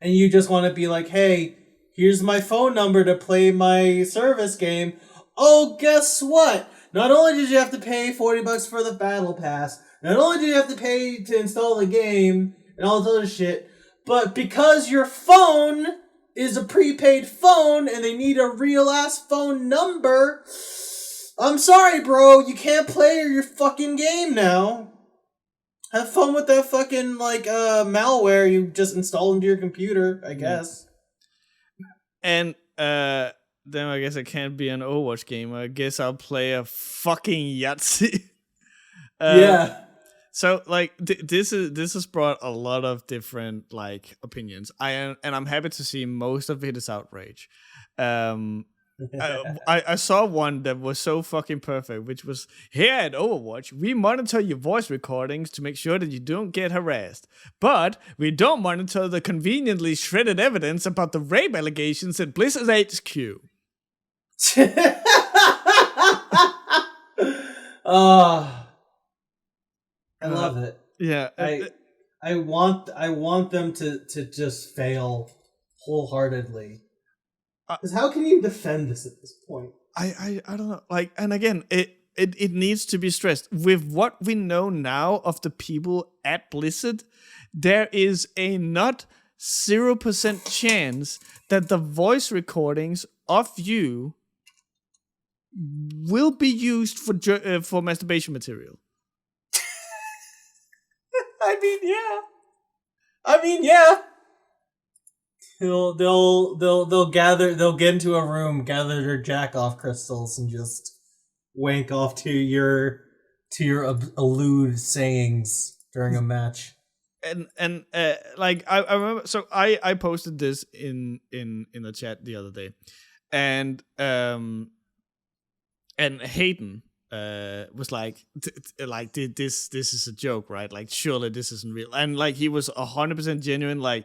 and you just want to be like, hey, here's my phone number to play my service game. Oh, guess what? Not only did you have to pay $40 for the battle pass, not only did you have to pay to install the game and all this other shit, but because your phone is a prepaid phone and they need a real ass phone number, I'm sorry, bro, you can't play your fucking game now. Have fun with that fucking like malware you just installed into your computer, I guess. And then I guess I can't be an Overwatch gamer. I guess I'll play a fucking Yahtzee. Yeah. So like this has brought a lot of different like opinions. I'm happy to see most of it is outrage. I saw one that was so fucking perfect, which was, here at Overwatch, we monitor your voice recordings to make sure that you don't get harassed. But we don't monitor the conveniently shredded evidence about the rape allegations at Blizzard HQ. I love it. Yeah. I want them to just fail wholeheartedly. Because how can you defend this at this point? I don't know. Like, and again, it needs to be stressed. With what we know now of the people at Blizzard, there is a not 0% chance that the voice recordings of you will be used for masturbation material. I mean, yeah. They'll get into a room, gather their jack off crystals, and just wank off to your lewd sayings during a match. And like I remember, so I posted this in the chat the other day, and Hayden was like this is a joke, right? Like surely this isn't real, and like he was 100% genuine, like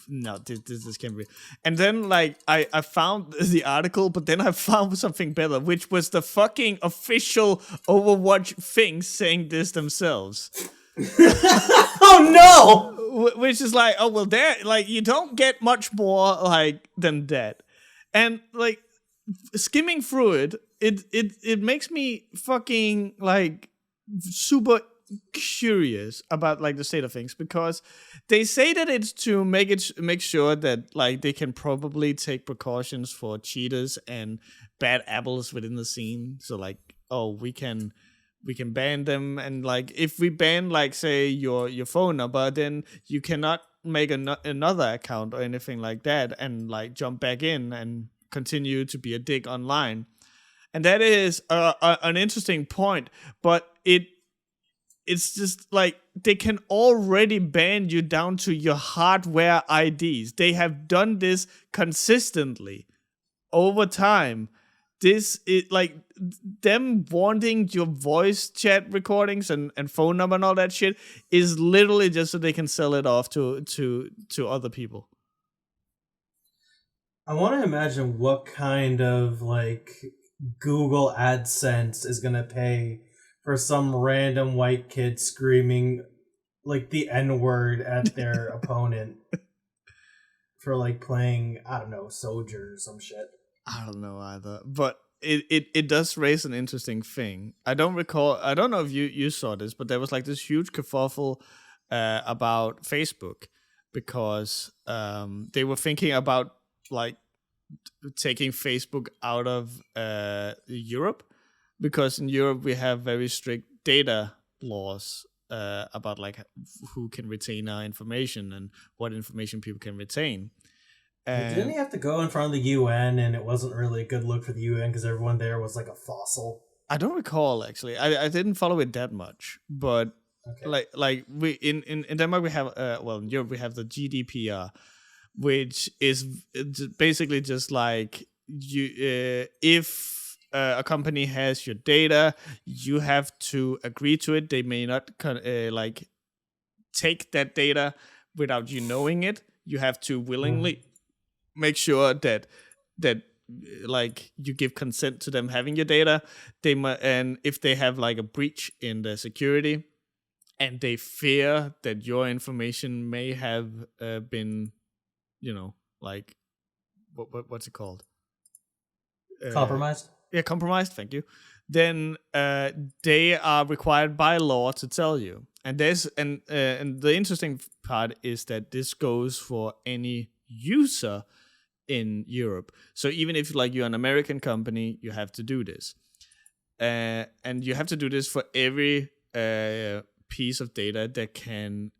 no, this can't be. And then like I found the article, but then I found something better, which was the fucking official Overwatch thing saying this themselves. Oh no! Which is like, oh well, there, like you don't get much more like than that, and like skimming through it makes me fucking like super curious about like the state of things, because they say that it's to make sure that like they can probably take precautions for cheaters and bad apples within the scene. So like, oh, we can ban them, and like if we ban like say your phone number, then you cannot make another account or anything like that and like jump back in and continue to be a dick online. And that is an interesting point, but it's just like they can already ban you down to your hardware IDs. They have done this consistently over time. This is like them wanting your voice chat recordings and phone number and all that shit is literally just so they can sell it off to other people. I want to imagine what kind of like Google AdSense is gonna pay for some random white kid screaming like the N-word at their opponent for like playing, I don't know, Soldier or some shit. I don't know either, but it does raise an interesting thing. I don't know if you saw this, but there was like this huge kerfuffle about Facebook, because they were thinking about like taking Facebook out of Europe, because in Europe we have very strict data laws about like who can retain our information and what information people can retain. Didn't he have to go in front of the UN, and it wasn't really a good look for the UN because everyone there was like a fossil? I don't recall actually. I didn't follow it that much, but okay. like we in Denmark we have in Europe we have the GDPR, which is basically just like you if a company has your data, you have to agree to it. They may not like take that data without you knowing it. You have to willingly make sure that like you give consent to them having your data. And if they have like a breach in the security and they fear that your information may have been, like what's it called? Compromised? Yeah, compromised. Thank you. Then they are required by law to tell you. And and the interesting part is that this goes for any user in Europe. So even if like you're an American company, you have to do this, and you have to do this for every piece of data that can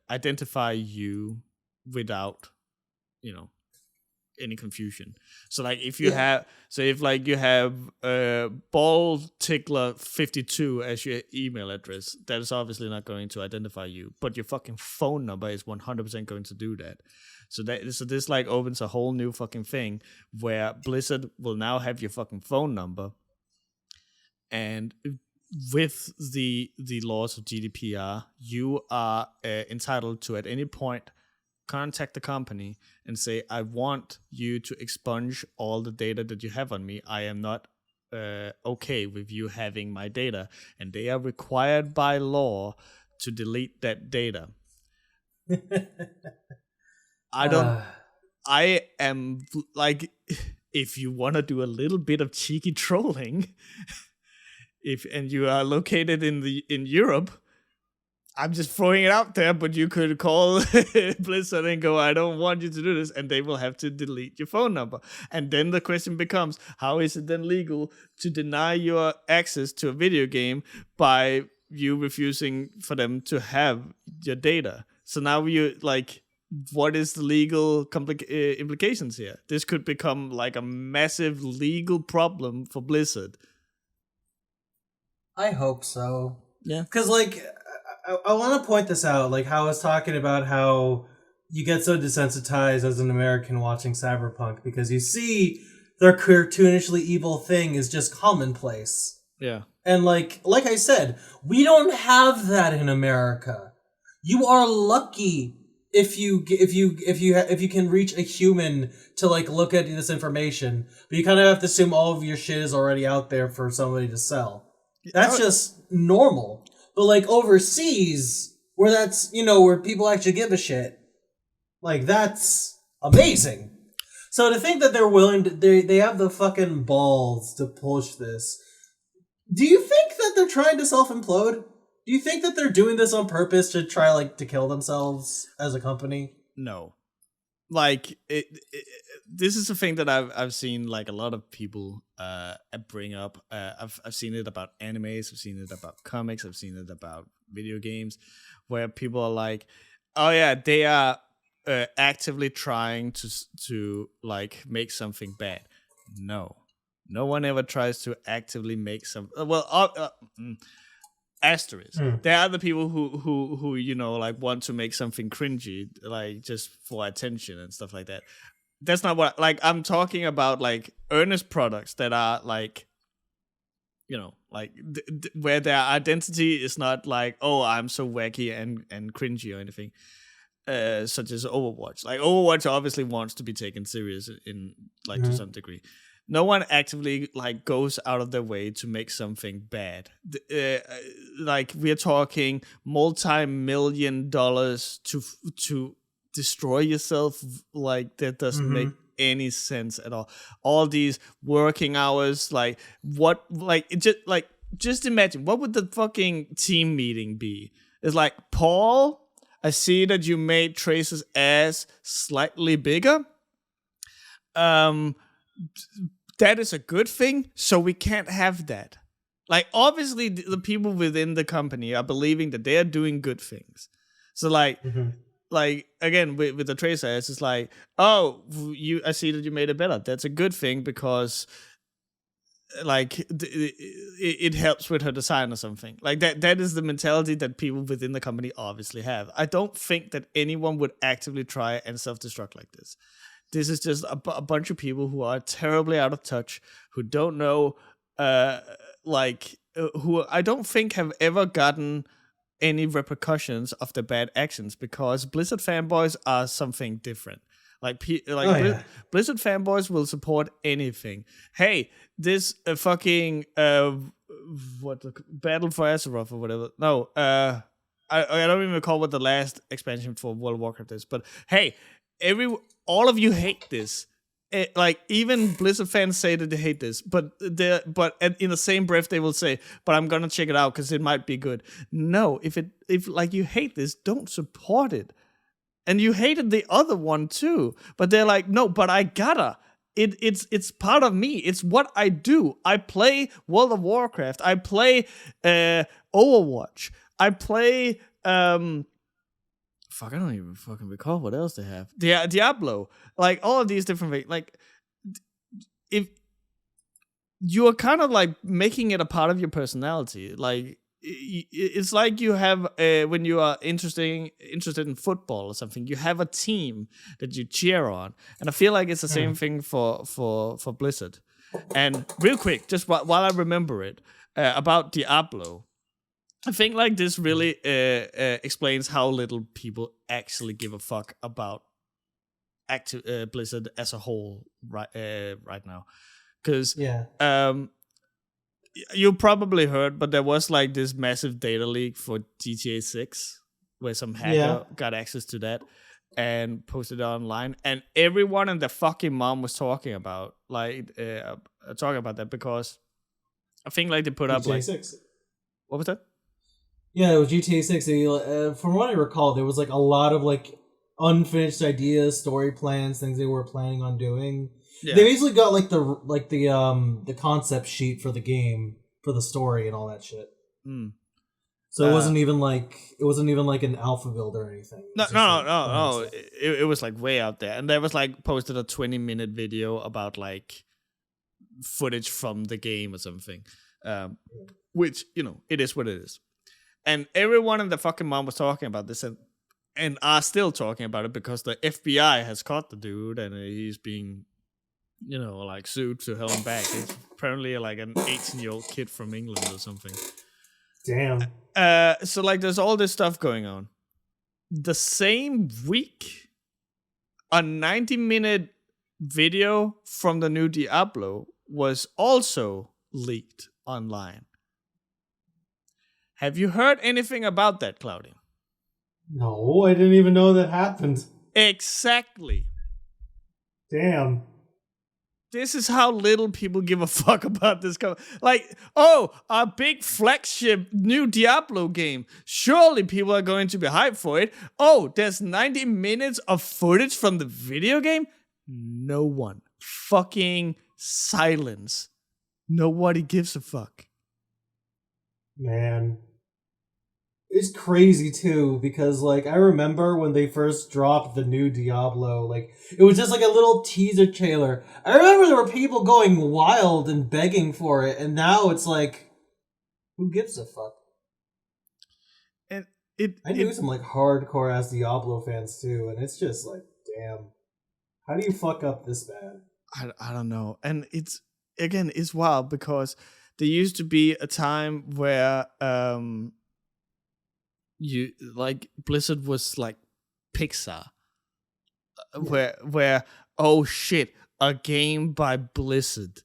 identify you without, any confusion. So like if you have, so if like you have ball tickler 52 as your email address, that is obviously not going to identify you, but your fucking phone number is 100% going to do that. So this like opens a whole new fucking thing where Blizzard will now have your fucking phone number, and with the laws of GDPR, you are entitled to at any point contact the company and say, I want you to expunge all the data that you have on me. I am not okay with you having my data, and they are required by law to delete that data. I am like, if you want to do a little bit of cheeky trolling, and you are located in Europe, I'm just throwing it out there, but you could call Blizzard and go, I don't want you to do this, and they will have to delete your phone number. And then the question becomes, how is it then legal to deny your access to a video game by you refusing for them to have your data? So now you like, what is the legal implications here? This could become like a massive legal problem for Blizzard. I hope so. Yeah. Because, like, I want to point this out. Like, how I was talking about how you get so desensitized as an American watching Cyberpunk because you see their cartoonishly evil thing is just commonplace. Yeah. And, like I said, we don't have that in America. You are lucky if you can reach a human to like look at this information, but you kind of have to assume all of your shit is already out there for somebody to sell. That's just normal. But like overseas, where that's where people actually give a shit, like that's amazing. So to think that they're willing to, they have the fucking balls to push this. Do you think that they're trying to self-implode? Do you think that they're doing this on purpose to try like to kill themselves as a company? No. Like this is a thing that I've seen like a lot of people bring up. I've seen it about animes, I've seen it about comics, I've seen it about video games, where people are like, "Oh yeah, they are actively trying to like make something bad." No one ever tries to actively make some. Asterisk. There are the people who like want to make something cringy, like just for attention and stuff like that. That's not what like I'm talking about. Like earnest products that are like, like where their identity is not like, oh, I'm so wacky and cringy or anything. Such as Overwatch. Like Overwatch obviously wants to be taken serious in like to some degree. No one actively like goes out of their way to make something bad. Like we're talking multi-million-dollars to destroy yourself. Like that doesn't make any sense at all. All these working hours, like what, like it just imagine what would the fucking team meeting be? It's like, Paul, I see that you made Trace's ass slightly bigger. That is a good thing, so we can't have that. Like, obviously, the people within the company are believing that they are doing good things. So, like, again, with the Trace ass, it's like, oh, I see that you made it better. That's a good thing because, like, it helps with her design or something. Like, that is the mentality that people within the company obviously have. I don't think that anyone would actively try and self-destruct like this. This is just a bunch of people who are terribly out of touch, who don't know, who I don't think have ever gotten any repercussions of their bad actions, because Blizzard fanboys are something different. Blizzard fanboys will support anything. Hey, this fucking Battle for Azeroth or whatever. No, I don't even recall what the last expansion for World of Warcraft is, but hey, all of you hate this. Like even Blizzard fans say that they hate this, but in the same breath they will say, "But I'm gonna check it out because it might be good." No, if like you hate this, don't support it. And you hated the other one too, but they're like, "No, but I gotta. It's part of me. It's what I do. I play World of Warcraft. I play Overwatch. I play." Fuck, I don't even fucking recall what else they have. Diablo, like all of these different things. Like, if you are kind of like making it a part of your personality, like it's like you have when you are interested in football or something, you have a team that you cheer on, and I feel like it's the same thing for Blizzard. And real quick, just while I remember it, about Diablo. I think like this really explains how little people actually give a fuck about Blizzard as a whole right now. Because you probably heard, but there was like this massive data leak for GTA 6 where some hacker got access to that and posted it online, and everyone and their fucking mom was talking about that, because I think like they put GTA up like 6. What was that? Yeah, it was GTA 6. From what I recall, there was like a lot of like unfinished ideas, story plans, things they were planning on doing. Yeah. They basically got like the concept sheet for the game, for the story and all that shit. So it wasn't even like an alpha build or anything. No. It was like way out there, and there was like posted a 20-minute video about like footage from the game or something. which it is what it is. And everyone in the fucking mom was talking about this, and are still talking about it because the FBI has caught the dude, and he's being, like sued to hell and back. It's apparently like an 18-year-old kid from England or something. Damn. So like, there's all this stuff going on. The same week, a 90-minute video from the new Diablo was also leaked online. Have you heard anything about that, Cloudy? No, I didn't even know that happened. Exactly. Damn. This is how little people give a fuck about this. Like, oh, a big flagship new Diablo game. Surely people are going to be hyped for it. Oh, there's 90 minutes of footage from the video game? No one. Fucking silence. Nobody gives a fuck. Man. It's crazy too, because like I remember when they first dropped the new Diablo, like it was just like a little teaser trailer. I remember there were people going wild and begging for it, and now it's like, who gives a fuck? And I knew some like hardcore ass Diablo fans too, and it's just like, damn, how do you fuck up this bad? I don't know, and it's wild because there used to be a time where you like Blizzard was like Pixar, where oh shit, a game by Blizzard,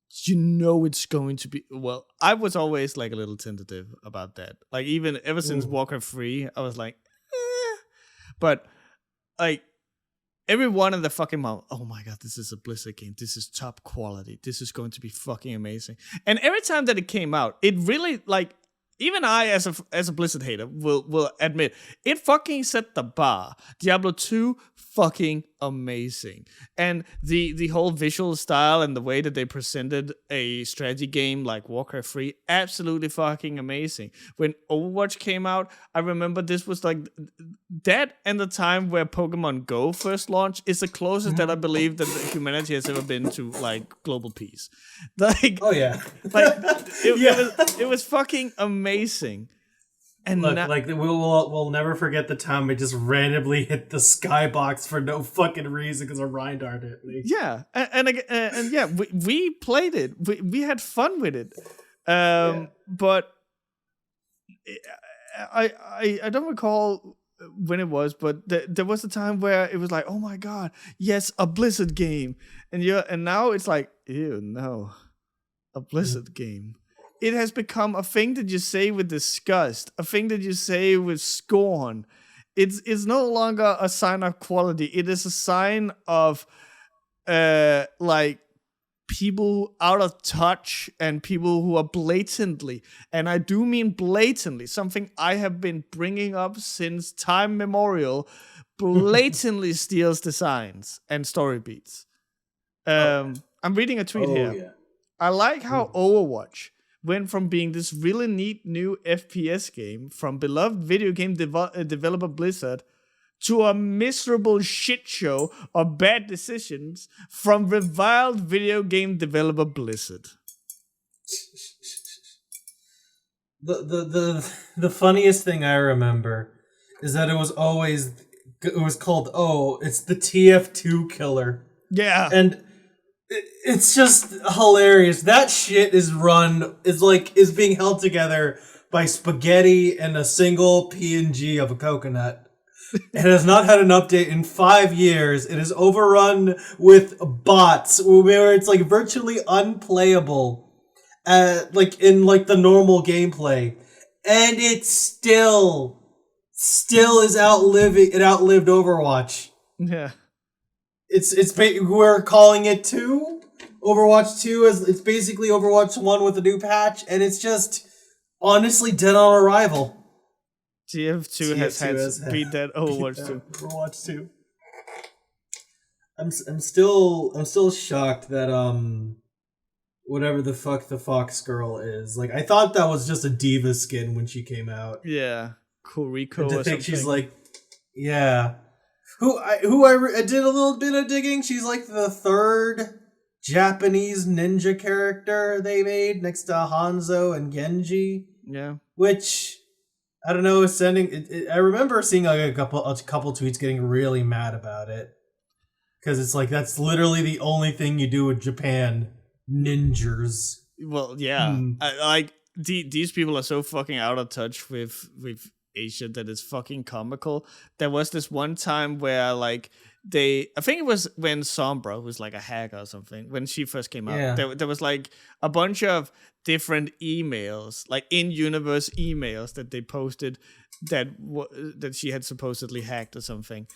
it's going to be well. I was always like a little tentative about that, like even ever since Warcraft 3 I was like but like everyone in the fucking mouth, oh my god, this is a Blizzard game, this is top quality, this is going to be fucking amazing. And every time that it came out, it really like, even I, as a Blizzard hater, will admit it fucking set the bar. Diablo 2, fucking amazing, and the whole visual style and the way that they presented a strategy game like Warcraft 3, absolutely fucking amazing. When Overwatch came out, I remember this was like that, and the time where Pokemon Go first launched is the closest that I believe that humanity has ever been to like global peace. Like, oh yeah, like it was fucking amazing. And look, like we'll never forget the time I just randomly hit the skybox for no fucking reason because a Reinhardt hit me. Yeah, and yeah, we played it. We had fun with it. But I don't recall when it was, but there was a time where it was like, oh my god, yes, a Blizzard game, and now it's like, ew, no, a Blizzard game. It has become a thing that you say with disgust, a thing that you say with scorn. It's no longer a sign of quality. It is a sign of like people out of touch and people who are blatantly, and I do mean blatantly, something I have been bringing up since time memorial, blatantly steals designs and story beats. I'm reading a tweet here. Yeah. I like how Overwatch went from being this really neat new FPS game from beloved video game developer Blizzard to a miserable shit show of bad decisions from reviled video game developer Blizzard. The funniest thing I remember is that it was called it's the TF2 killer. Yeah. And it's just hilarious. That shit is being held together by spaghetti and a single PNG of a coconut. It has not had an update in 5 years. It is overrun with bots where it's like virtually unplayable, like in like the normal gameplay, and it still is outlived Overwatch. Yeah. We're calling it 2. Overwatch 2 it's basically Overwatch 1 with a new patch, and it's just honestly dead on arrival. TF2 has beat that Overwatch 2. Overwatch 2. I'm still shocked that whatever the fuck the Fox girl is. Like I thought that was just a diva skin when she came out. Yeah, Kuriko and to or think something. She's like, yeah. Who I did a little bit of digging. She's like the third Japanese ninja character they made next to Hanzo and Genji. Yeah. Which I don't know, I remember seeing like a couple tweets getting really mad about it. Because it's like that's literally the only thing you do in Japan. Ninjas. Well, yeah. These people are so fucking out of touch with Asia that it's fucking comical. There was this one time where like I think it was when Sombra, who's like a hacker or something, when she first came out, there was like a bunch of different emails, like in-universe emails that they posted that she had supposedly hacked or something.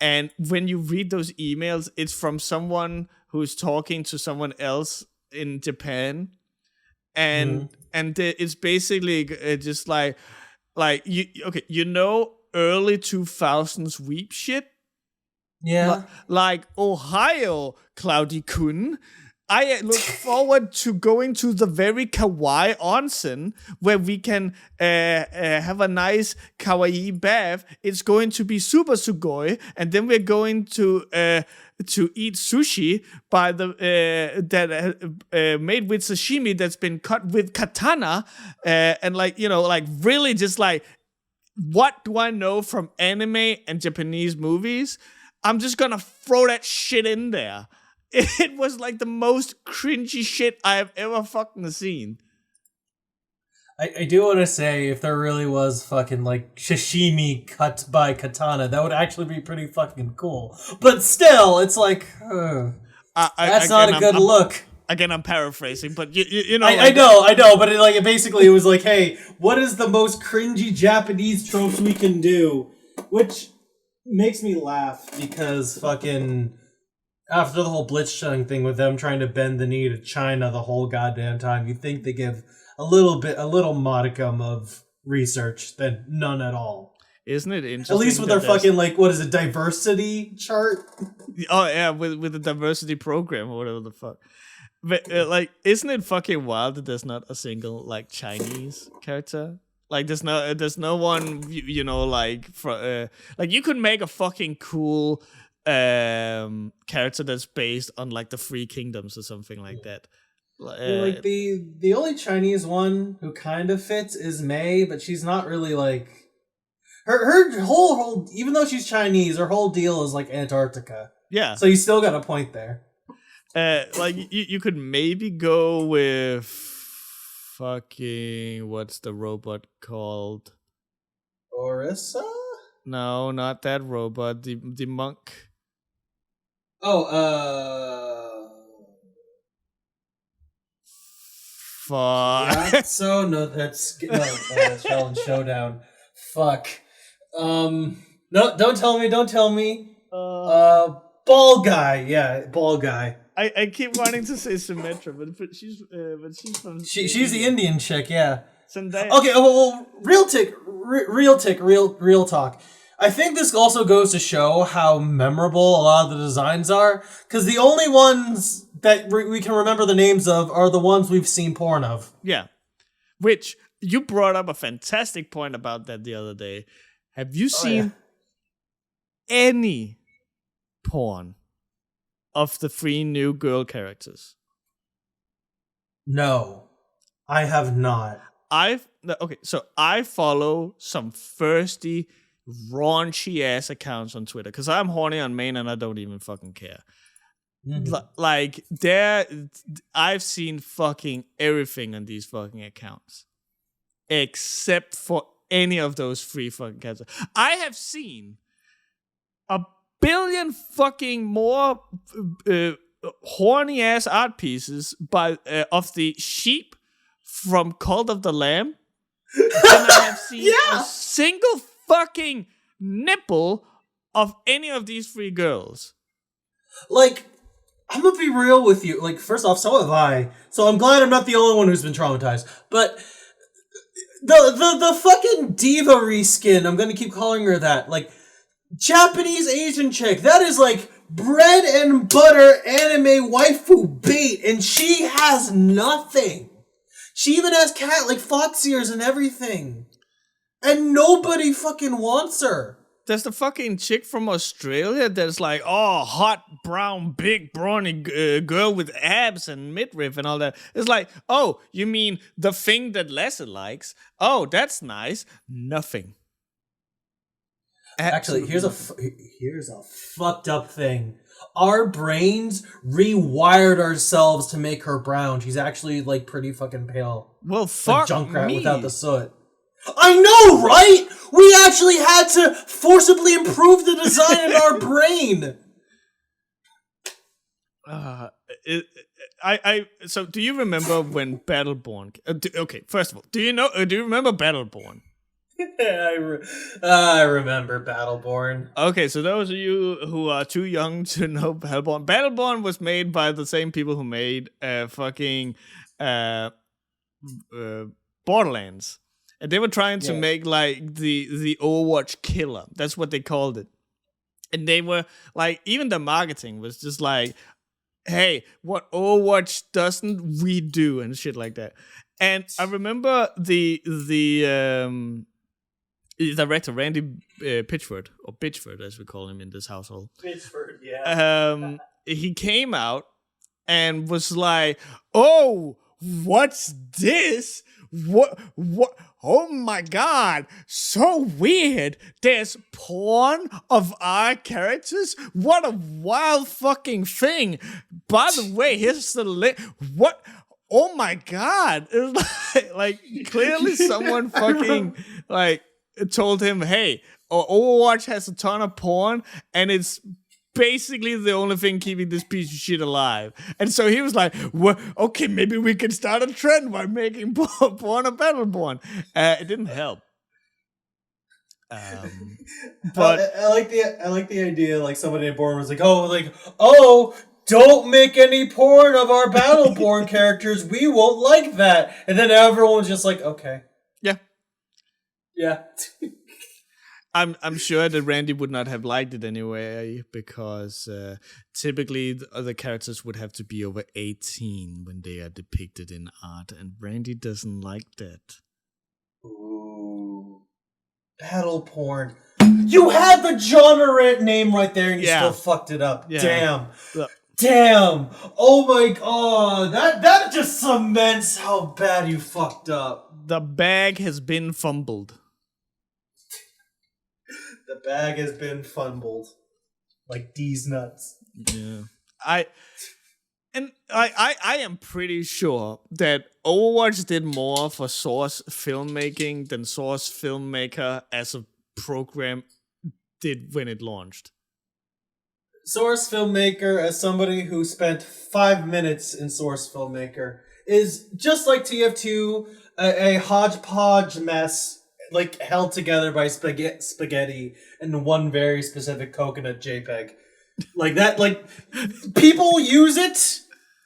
And when you read those emails, it's from someone who's talking to someone else in Japan, and it's basically just like early 2000s weep shit. Yeah. Like Ohio, Cloudy-kun. I look forward to going to the very kawaii onsen where we can have a nice kawaii bath. It's going to be super sugoi, and then we're going to eat sushi by made with sashimi that's been cut with katana, and really just like, what do I know from anime and Japanese movies? I'm just gonna throw that shit in there. It was like the most cringy shit I have ever fucking seen. I do want to say, if there really was fucking like sashimi cut by katana, that would actually be pretty fucking cool. But still, it's like, that's not a good look. Again, I'm paraphrasing, but you know. I know, but it was like, hey, what is the most cringy Japanese tropes we can do? Which makes me laugh because fucking after the whole blitzchung thing with them trying to bend the knee to China the whole goddamn time, you think they give a little modicum of research than none at all. Isn't it interesting? At least with their fucking diversity chart. Oh yeah, with the diversity program or whatever the fuck. But isn't it fucking wild that there's not a single Chinese character? Like there's no one you could make a fucking cool character that's based on the Three Kingdoms or something like that. The only Chinese one who kind of fits is Mei, but she's not really her whole even though she's Chinese, her whole deal is Antarctica. Yeah. So you still got a point there. You could maybe go with fucking what's the robot called? Orisa? No, not that robot. The monk. Fuck. Yeah, so no, that's Challenge Showdown. Fuck. No, don't tell me. Ball guy. Yeah, ball guy. I keep wanting to say Symmetra, but she's from. She's the Indian chick. Yeah. Zendaya. Okay. Well, real talk. I think this also goes to show how memorable a lot of the designs are, because the only ones that we can remember the names of are the ones we've seen porn of. Yeah. Which, you brought up a fantastic point about that the other day. Have you seen any porn of the 3 new girl characters? No, I have not. So I follow some thirsty, raunchy ass accounts on Twitter because I'm horny on main and I don't even fucking care. Mm-hmm. I've seen fucking everything on these fucking accounts except for any of those 3 fucking characters. I have seen a billion fucking more horny ass art pieces of the sheep from Cult of the Lamb than I have seen a single fucking nipple of any of these 3 girls. I'm gonna be real with you. First off, so have I. So I'm glad I'm not the only one who's been traumatized. But the fucking diva reskin, I'm gonna keep calling her that. Japanese Asian chick. That is bread and butter anime waifu bait, and she has nothing. She even has fox ears and everything. And nobody fucking wants her. there's the fucking chick from Australia that's like, oh, hot, brown, big, brawny girl with abs and midriff and all that. It's like, oh, you mean the thing that Lasse likes? Oh, that's nice. Nothing. Actually, here's a fucked up thing. Our brains rewired ourselves to make her brown. She's actually like pretty fucking pale. Well, fuck like Junkrat me. Without the soot. I know, right? We actually had to forcibly improve the design in our brain. So do you remember when Battleborn? Okay, first of all, do you remember Battleborn? I remember Battleborn. Okay, so those of you who are too young to know Battleborn was made by the same people who made Borderlands. And they were trying to make like the Overwatch killer. That's what they called it. And they were like, even the marketing was just like, hey, what Overwatch doesn't, we do, and shit like that. And I remember the director, Randy Pitchford, or Bitchford as we call him in this household. Pitchford, yeah. He came out and was like, oh, what's this? What? Oh my god, so weird. There's porn of our characters? What a wild fucking thing. By the way, here's the link. What? Oh my god. It was like clearly someone fucking like told him, hey, Overwatch has a ton of porn and it's basically the only thing keeping this piece of shit alive. And so he was like, well, okay, maybe we can start a trend by making porn a Battleborn. It didn't help. But I like the idea, like somebody in Born was like, don't make any porn of our Battleborn characters. We won't like that. And then everyone's just like, okay. Yeah. I'm sure that Randy would not have liked it anyway, because typically the other characters would have to be over 18 when they are depicted in art, and Randy doesn't like that. Ooh. Battle porn. You had the genre name right there and you still fucked it up. Yeah. Damn. Damn. Oh my god. That just cements how bad you fucked up. The bag has been fumbled. The bag has been fumbled. Like D's nuts. Yeah. I am pretty sure that Overwatch did more for Source filmmaking than Source Filmmaker as a program did when it launched. Source Filmmaker, as somebody who spent 5 minutes in Source Filmmaker, is just like TF2, a hodgepodge mess, like held together by spaghetti and one very specific coconut JPEG. Like that, like people use it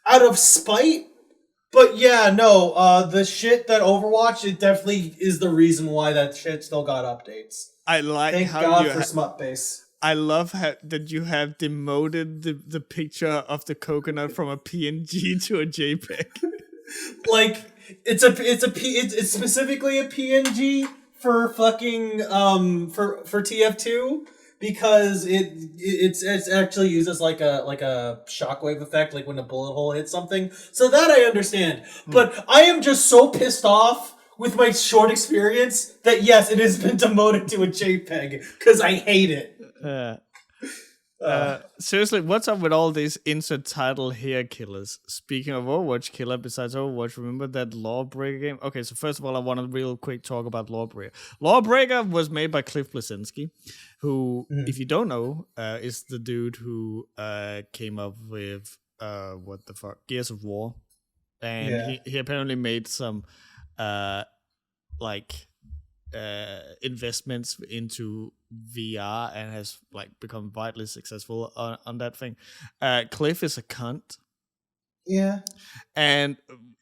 out of spite, but yeah, no, the shit that Overwatch, it definitely is the reason why that shit still got updates. I like Thank how God you for smut base. I love that you have demoted the picture of the coconut from a PNG to a JPEG. Like it's specifically a PNG for fucking for TF2 because it's actually used as like a shockwave effect, like when a bullet hole hits something. So that I understand, but I am just so pissed off with my short experience that yes, it has been demoted to a JPEG because I hate it. Seriously, what's up with all these insert title hair killers? Speaking of Overwatch killer, besides Overwatch, remember that Lawbreaker game? Okay, so first of all, I want to real quick talk about Lawbreaker. Lawbreaker was made by Cliff Bleszinski, who, if you don't know, is the dude who came up with Gears of War, and he apparently made some investments into VR and has like become vitally successful on that thing. Cliff is a cunt. Yeah. And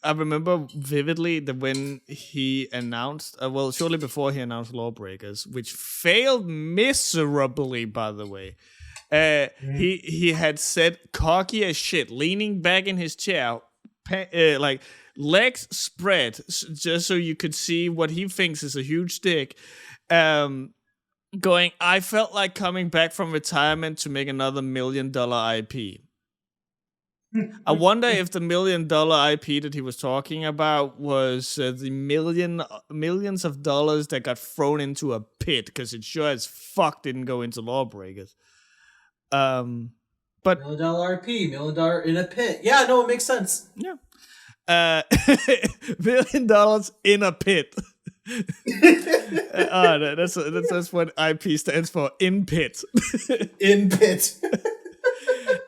I remember vividly that when he announced, shortly before he announced Lawbreakers, which failed miserably, by the way, he had said cocky as shit, leaning back in his chair, like legs spread, just so you could see what he thinks is a huge dick. going, I felt like coming back from retirement to make another $1 million IP. I wonder if the $1 million IP that he was talking about was the millions of dollars that got thrown into a pit, because it sure as fuck didn't go into Lawbreakers. But $1 million IP, $1 million in a pit. Yeah, no, it makes sense. Yeah. $1 million in a pit. That's what IP stands for. In pit. In pit.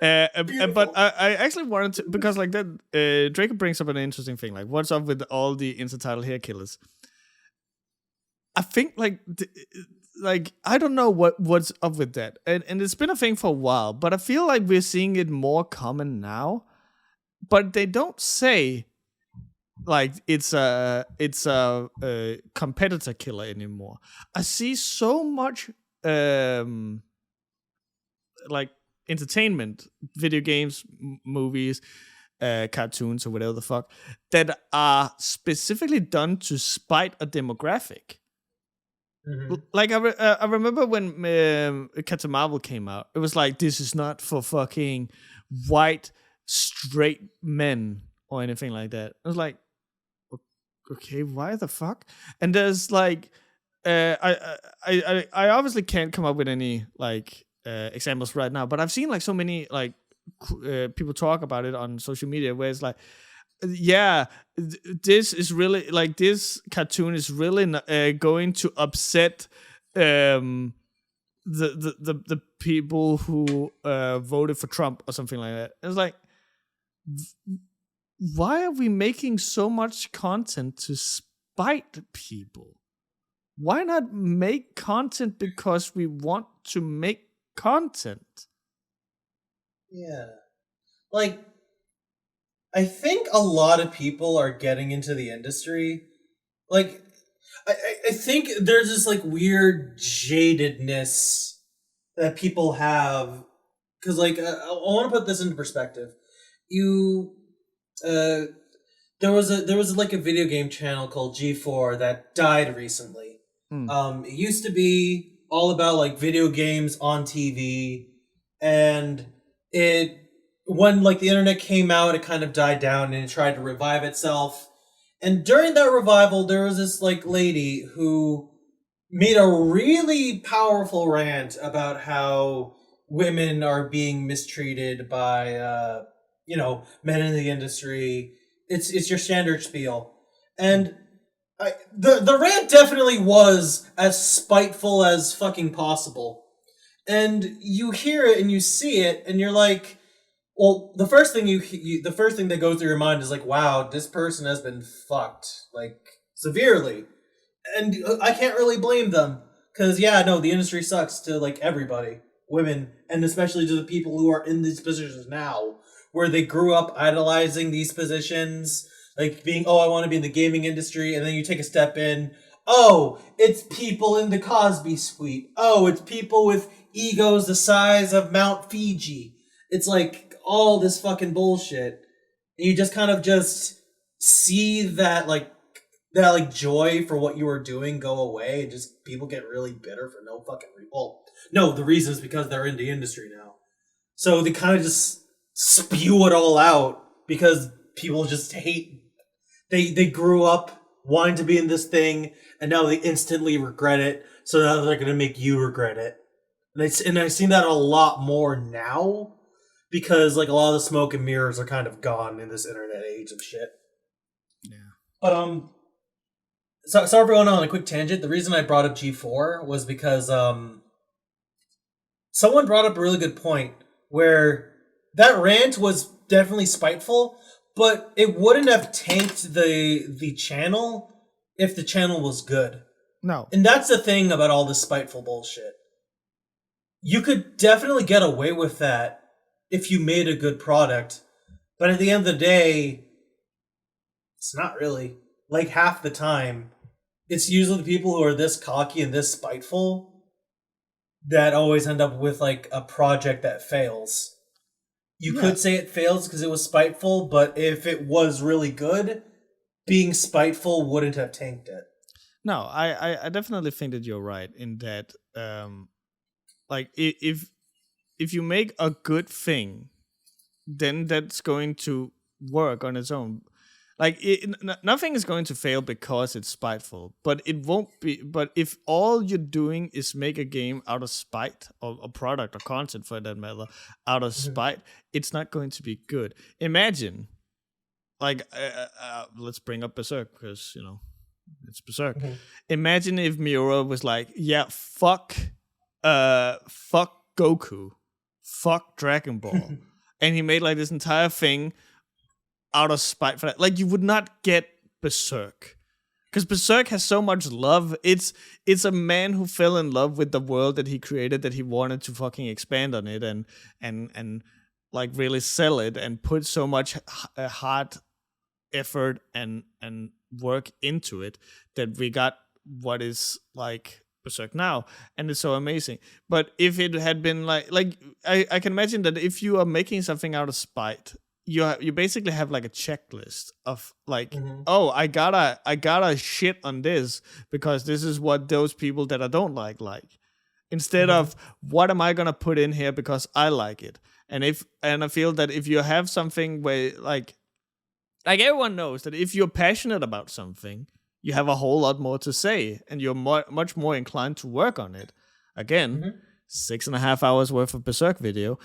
But I actually wanted to, because like that, Draco brings up an interesting thing. Like, what's up with all the intertidal hair killers? I think like I don't know what's up with that, and it's been a thing for a while. But I feel like we're seeing it more common now. But they don't say like it's a competitor killer anymore. I see so much like entertainment, video games, movies, cartoons, or whatever the fuck, that are specifically done to spite a demographic. Mm-hmm. Like I remember when Captain Marvel came out, it was like, this is not for fucking white straight men or anything like that. I was like, okay, why the fuck? And there's like, I obviously can't come up with any like examples right now, but I've seen like so many like people talk about it on social media where it's like, yeah, this is really like, this cartoon is really going to upset the people who voted for Trump or something like that. It's like, why are we making so much content to spite people? Why not make content because we want to make content? Yeah. Like, I think a lot of people are getting into the industry. Like, I think there's this like weird jadedness that people have. Because like, I want to put this into perspective. There was like a video game channel called G4 that died recently. It used to be all about like video games on TV, and when like the internet came out, it kind of died down and it tried to revive itself. And during that revival, there was this like lady who made a really powerful rant about how women are being mistreated by men in the industry. It's your standard spiel. And the rant definitely was as spiteful as fucking possible. And you hear it and you see it and you're like, well, the first thing the first thing that goes through your mind is like, wow, this person has been fucked, like, severely. And I can't really blame them. Because, yeah, no, the industry sucks to, like, everybody. Women, and especially to the people who are in these positions now, where they grew up idolizing these positions, like being, oh, I want to be in the gaming industry, and then you take a step in, oh, it's people in the Cosby Suite. Oh, it's people with egos the size of Mount Fiji. It's like all this fucking bullshit. And you just kind of just see that joy for what you were doing go away, and just people get really bitter for no fucking reason. Well, no, the reason is because they're in the industry now. So they kind of just spew it all out because people just hate. They grew up wanting to be in this thing, and now they instantly regret it. So now they're going to make you regret it. And I've seen that a lot more now because like a lot of the smoke and mirrors are kind of gone in this internet age of shit. Yeah. But sorry for going on a quick tangent. The reason I brought up G4 was because someone brought up a really good point where that rant was definitely spiteful, but it wouldn't have tanked the channel if the channel was good. No. And that's the thing about all this spiteful bullshit. You could definitely get away with that if you made a good product, but at the end of the day, it's not really. Like, half the time, it's usually the people who are this cocky and this spiteful that always end up with, like, a project that fails. You could say it fails because it was spiteful, but if it was really good, being spiteful wouldn't have tanked it. No, I definitely think that you're right in that like if you make a good thing, then that's going to work on its own. Like nothing is going to fail because it's spiteful, but it won't be. But if all you're doing is make a game out of spite, or a product or content for that matter, out of spite, it's not going to be good. Imagine, like, let's bring up Berserk because it's Berserk. Imagine if Miura was like, yeah, fuck Goku, fuck Dragon Ball, and he made like this entire thing out of spite for that. Like, you would not get Berserk, because Berserk has so much love. It's a man who fell in love with the world that he created, that he wanted to fucking expand on it and like really sell it, and put so much hard effort and work into it, that we got what is like Berserk now, and it's so amazing. But if it had been like I can imagine that if you are making something out of spite, you basically have like a checklist of like, oh, I gotta shit on this because this is what those people that I don't like, instead of what am I gonna put in here because I like it. And I feel that if you have something where like everyone knows that if you're passionate about something, you have a whole lot more to say, and you're much more inclined to work on it. Again, 6.5 hours worth of Berserk video.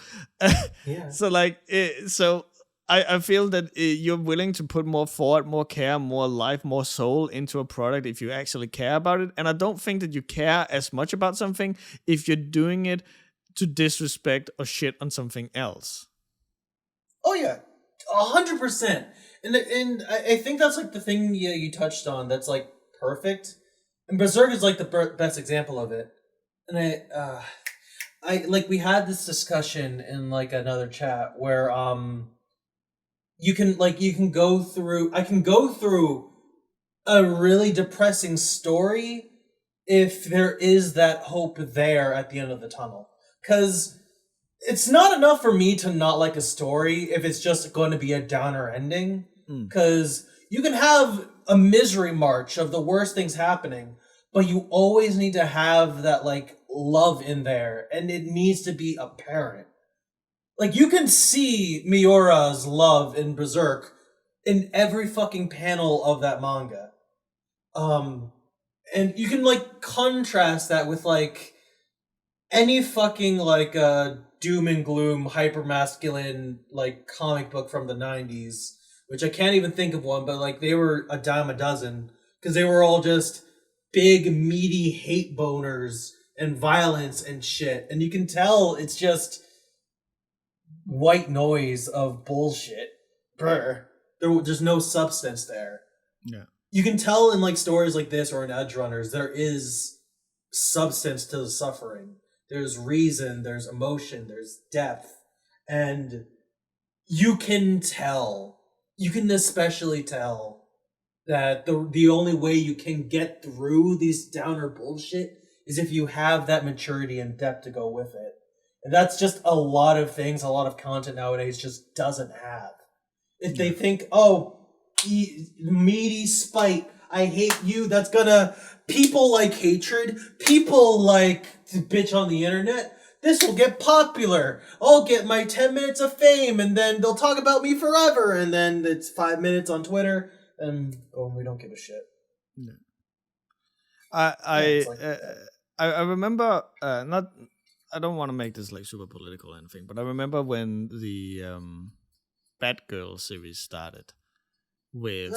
So like, so I feel that you're willing to put more thought, more care, more life, more soul into a product if you actually care about it. And I don't think that you care as much about something if you're doing it to disrespect or shit on something else. Oh yeah, 100%. And I think that's like the thing you touched on that's like perfect. And Berserk is like the best example of it. And I like, we had this discussion in like another chat where I can go through a really depressing story if there is that hope there at the end of the tunnel. Because it's not enough for me to not like a story if it's just going to be a downer ending. Because you can have a misery march of the worst things happening, but you always need to have that like love in there, and it needs to be apparent. Like, you can see Miura's love in Berserk in every fucking panel of that manga. And you can, like, contrast that with, like, any fucking, like, doom and gloom, hypermasculine, like, comic book from the 90s, which I can't even think of one, but, like, they were a dime a dozen, because they were all just big, meaty hate boners and violence and shit. And you can tell it's just white noise of bullshit. There's no substance there. Yeah. You can tell in like stories like this or in Edgerunners, there is substance to the suffering. There's reason, there's emotion, there's depth. And you can especially tell that the only way you can get through these downer bullshit is if you have that maturity and depth to go with it. And that's just a lot of things, a lot of content nowadays just doesn't have. If they think, oh, meaty spite, I hate you, that's gonna... People like hatred, people like to bitch on the internet, this will get popular. I'll get my 10 minutes of fame, and then they'll talk about me forever, and then it's 5 minutes on Twitter, and boom, we don't give a shit. Yeah. I remember, I don't want to make this like super political or anything, but I remember when the Batgirl series started with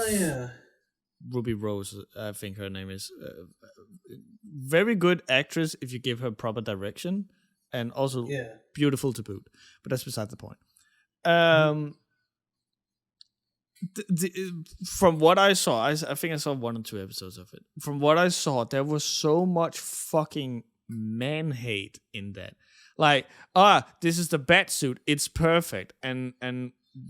Ruby Rose, I think her name is. Very good actress if you give her proper direction, and also beautiful to boot. But that's beside the point. From what I saw, I think I saw 1 or 2 episodes of it. From what I saw, there was so much fucking man hate in that. Like, this is the bat suit, it's perfect. And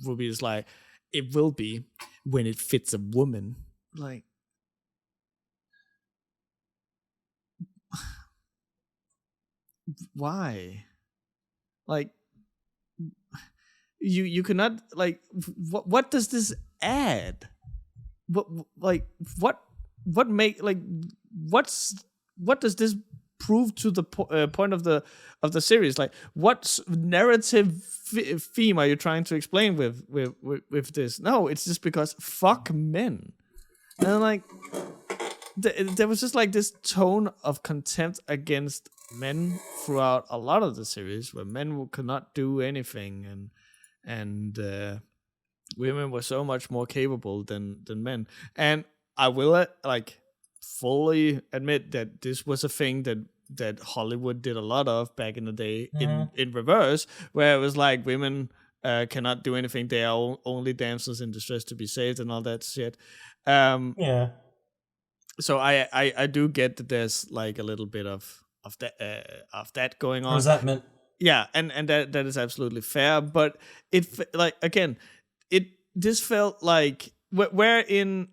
Ruby is like, it will be when it fits a woman. Like, why? Like, you cannot, like, what does this add? What does this prove to the point of the series? Like, what narrative theme are you trying to explain with this? No, it's just because fuck men. And like, there was just like this tone of contempt against men throughout a lot of the series, where men could not do anything, and women were so much more capable than men. And I will like fully admit that this was a thing that Hollywood did a lot of back in the day, in reverse, where it was like women cannot do anything, they are only damsels in distress to be saved and all that shit. Yeah. So I do get that there's like a little bit of that going on. Resentment. Yeah, and that is absolutely fair, but this felt like where in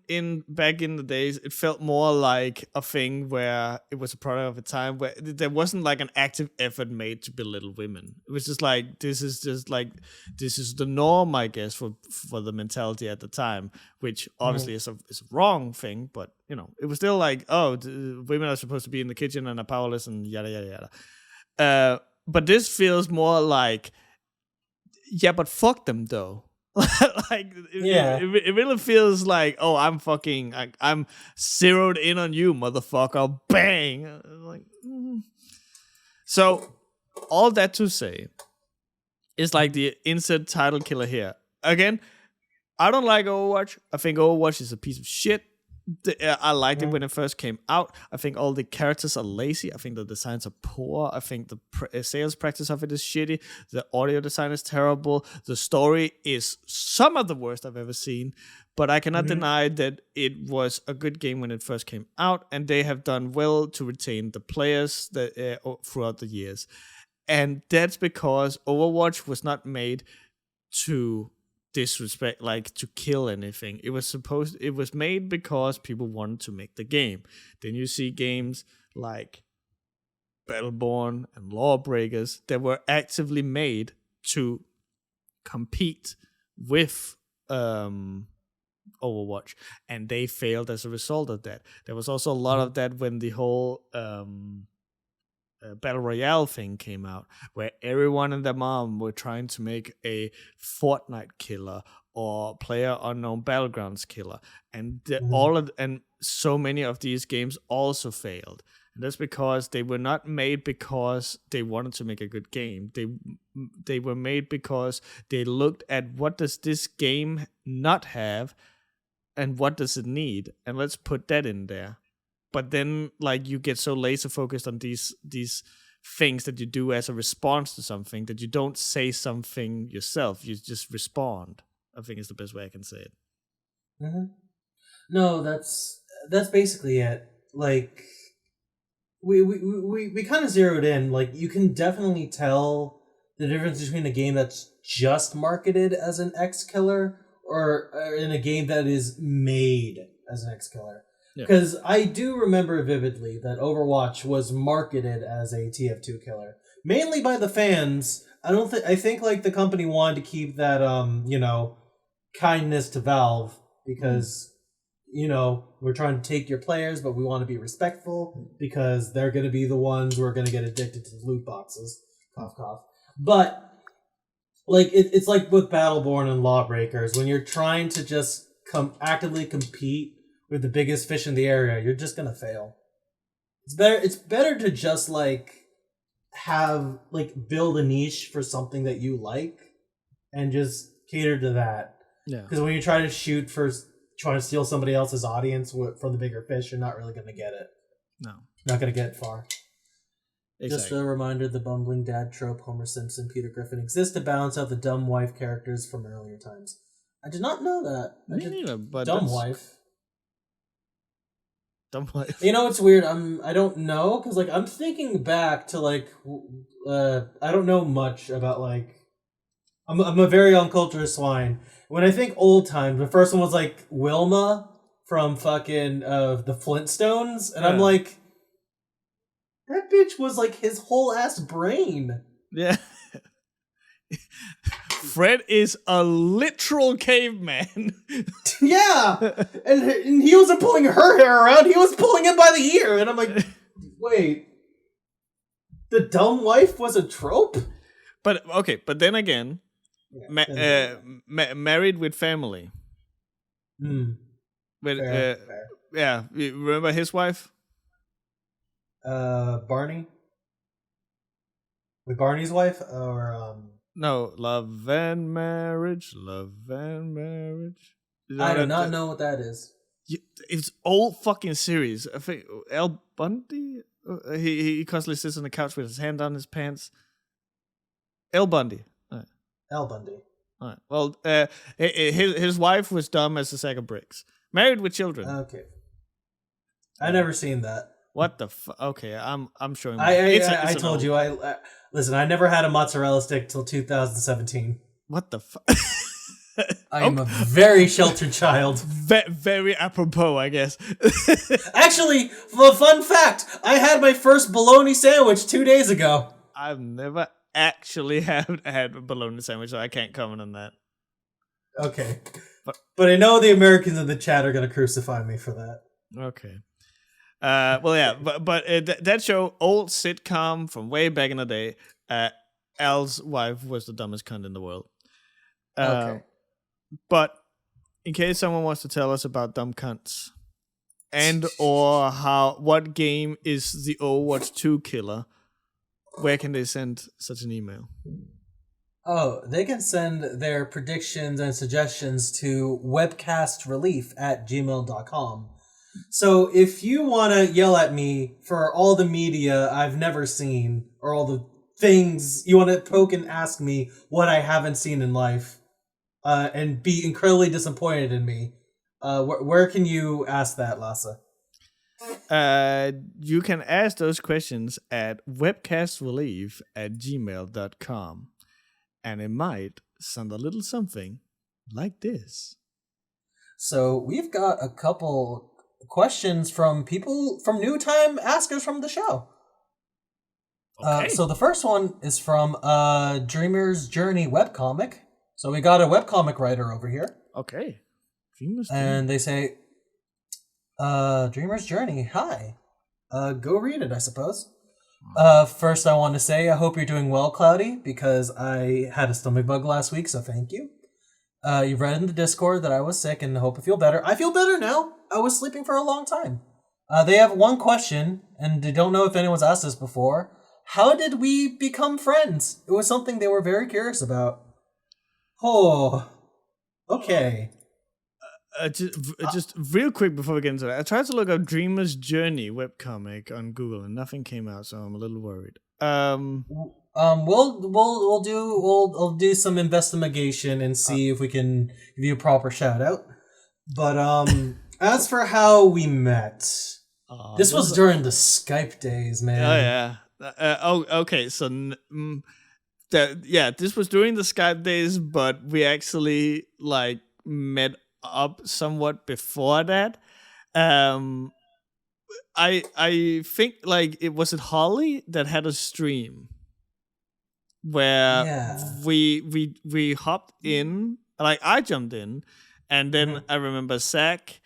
back in the days it felt more like a thing where it was a product of a time where there wasn't like an active effort made to belittle women. It was just like this is the norm, I guess, for the mentality at the time, which obviously is a wrong thing, but you know, it was still like, oh, women are supposed to be in the kitchen and are powerless and yada yada yada. But this feels more like, yeah, but fuck them though. Like it really feels like, oh, I'm zeroed in on you, motherfucker. Bang. Like, So all that to say is like the insert title killer here. Again, I don't like Overwatch. I think Overwatch is a piece of shit. I liked it when it first came out. I think all the characters are lazy. I think the designs are poor. I think the sales practice of it is shitty. The audio design is terrible. The story is some of the worst I've ever seen. But I cannot deny that it was a good game when it first came out, and they have done well to retain the players throughout the years. And that's because Overwatch was not made to disrespect, like to kill anything. It was made because people wanted to make the game. Then you see games like Battleborn and Lawbreakers that were actively made to compete with Overwatch, and they failed as a result of that. There was also a lot of that when the whole Battle Royale thing came out, where everyone and their mom were trying to make a Fortnite killer or Player Unknown Battlegrounds killer, and and so many of these games also failed. And that's because they were not made because they wanted to make a good game. They were made because they looked at, what does this game not have, and what does it need, and let's put that in there. But then, like, you get so laser focused on these things that you do as a response to something that you don't say something yourself. You just respond, I think is the best way I can say it. No, that's basically it. Like, we kind of zeroed in. Like, you can definitely tell the difference between a game that's just marketed as an X killer or in a game that is made as an X killer. Because I do remember vividly that Overwatch was marketed as a TF2 killer, mainly by the fans. I think like the company wanted to keep that kindness to Valve, because we're trying to take your players, but we want to be respectful because they're going to be the ones who are going to get addicted to the loot boxes. Cough cough. But like it's like with Battleborn and Lawbreakers, when you're trying to just actively compete with the biggest fish in the area, you're just gonna fail. It's better to just like build a niche for something that you like and just cater to that. Yeah. Because when you try to trying to steal somebody else's audience from the bigger fish, you're not really gonna get it. No. Not gonna get far. Exactly. Just a reminder, the bumbling dad trope, Homer Simpson, Peter Griffin, exists to balance out the dumb wife characters from earlier times. I did not know that. Me neither, but dumb wife. Dumb wife. It's weird. I don't know, because like I'm thinking back to like I don't know much about like I'm a very uncultured swine. When I think old time, the first one was like Wilma from fucking the Flintstones, and I'm like, that bitch was like his whole ass brain. Yeah. Fred is a literal caveman. Yeah, and he wasn't pulling her hair around; he was pulling him by the ear. And I'm like, wait, The dumb wife was a trope? But then again, married with family. With fair. yeah, you remember his wife? Barney? With Barney's wife? Or No, Love and Marriage. I do not know what that is. It's old fucking series. I think Al Bundy. He constantly sits on the couch with his hand down his pants. Al Bundy. Right. Al Bundy. All right. Well, his wife was dumb as a sack of bricks. Married with children. Okay. I never seen that. What the Okay, I'm showing. I told you. Listen. I never had a mozzarella stick till 2017. What the fuck? I am a very sheltered child. Very apropos, I guess. Actually, fun fact: I had my first bologna sandwich 2 days ago. I've never actually had a bologna sandwich, so I can't comment on that. Okay, but I know the Americans in the chat are gonna crucify me for that. Okay. Well, yeah, but that show, old sitcom from way back in the day. Al's wife was the dumbest cunt in the world. Okay. But in case someone wants to tell us about dumb cunts, and or what game is the Overwatch 2 killer, where can they send such an email? Oh, they can send their predictions and suggestions to webcastrelief@gmail.com. So if you want to yell at me for all the media I've never seen, or all the things you want to poke and ask me what I haven't seen in life, and be incredibly disappointed in me, where can you ask that, Lasse? You can ask those questions at webcastrelief@gmail.com, and it might sound a little something like this. So we've got a couple questions from people, from new time askers from the show. Okay. So the first one is from Dreamer's Journey webcomic. So we got a webcomic writer over here. Okay. And they say, Dreamer's Journey, hi. Go read it, I suppose. First I want to say, I hope you're doing well, Cloudy, because I had a stomach bug last week, so thank you. You read in the Discord that I was sick and hope I feel better. I feel better now. I was sleeping for a long time. They have one question, and they don't know if anyone's asked this before. How did we become friends? It was something they were very curious about. Oh, okay. Just real quick before we get into that, I tried to look up Dreamer's Journey webcomic on Google and nothing came out, so I'm a little worried. We'll do some investigation and see if we can give you a proper shout out. But as for how we met, this was during the Skype days, man. Oh yeah. Okay. So this was during the Skype days, but we actually met up somewhat before that. I think it was Holly that had a stream where we hopped in, I jumped in, and then I remember Zach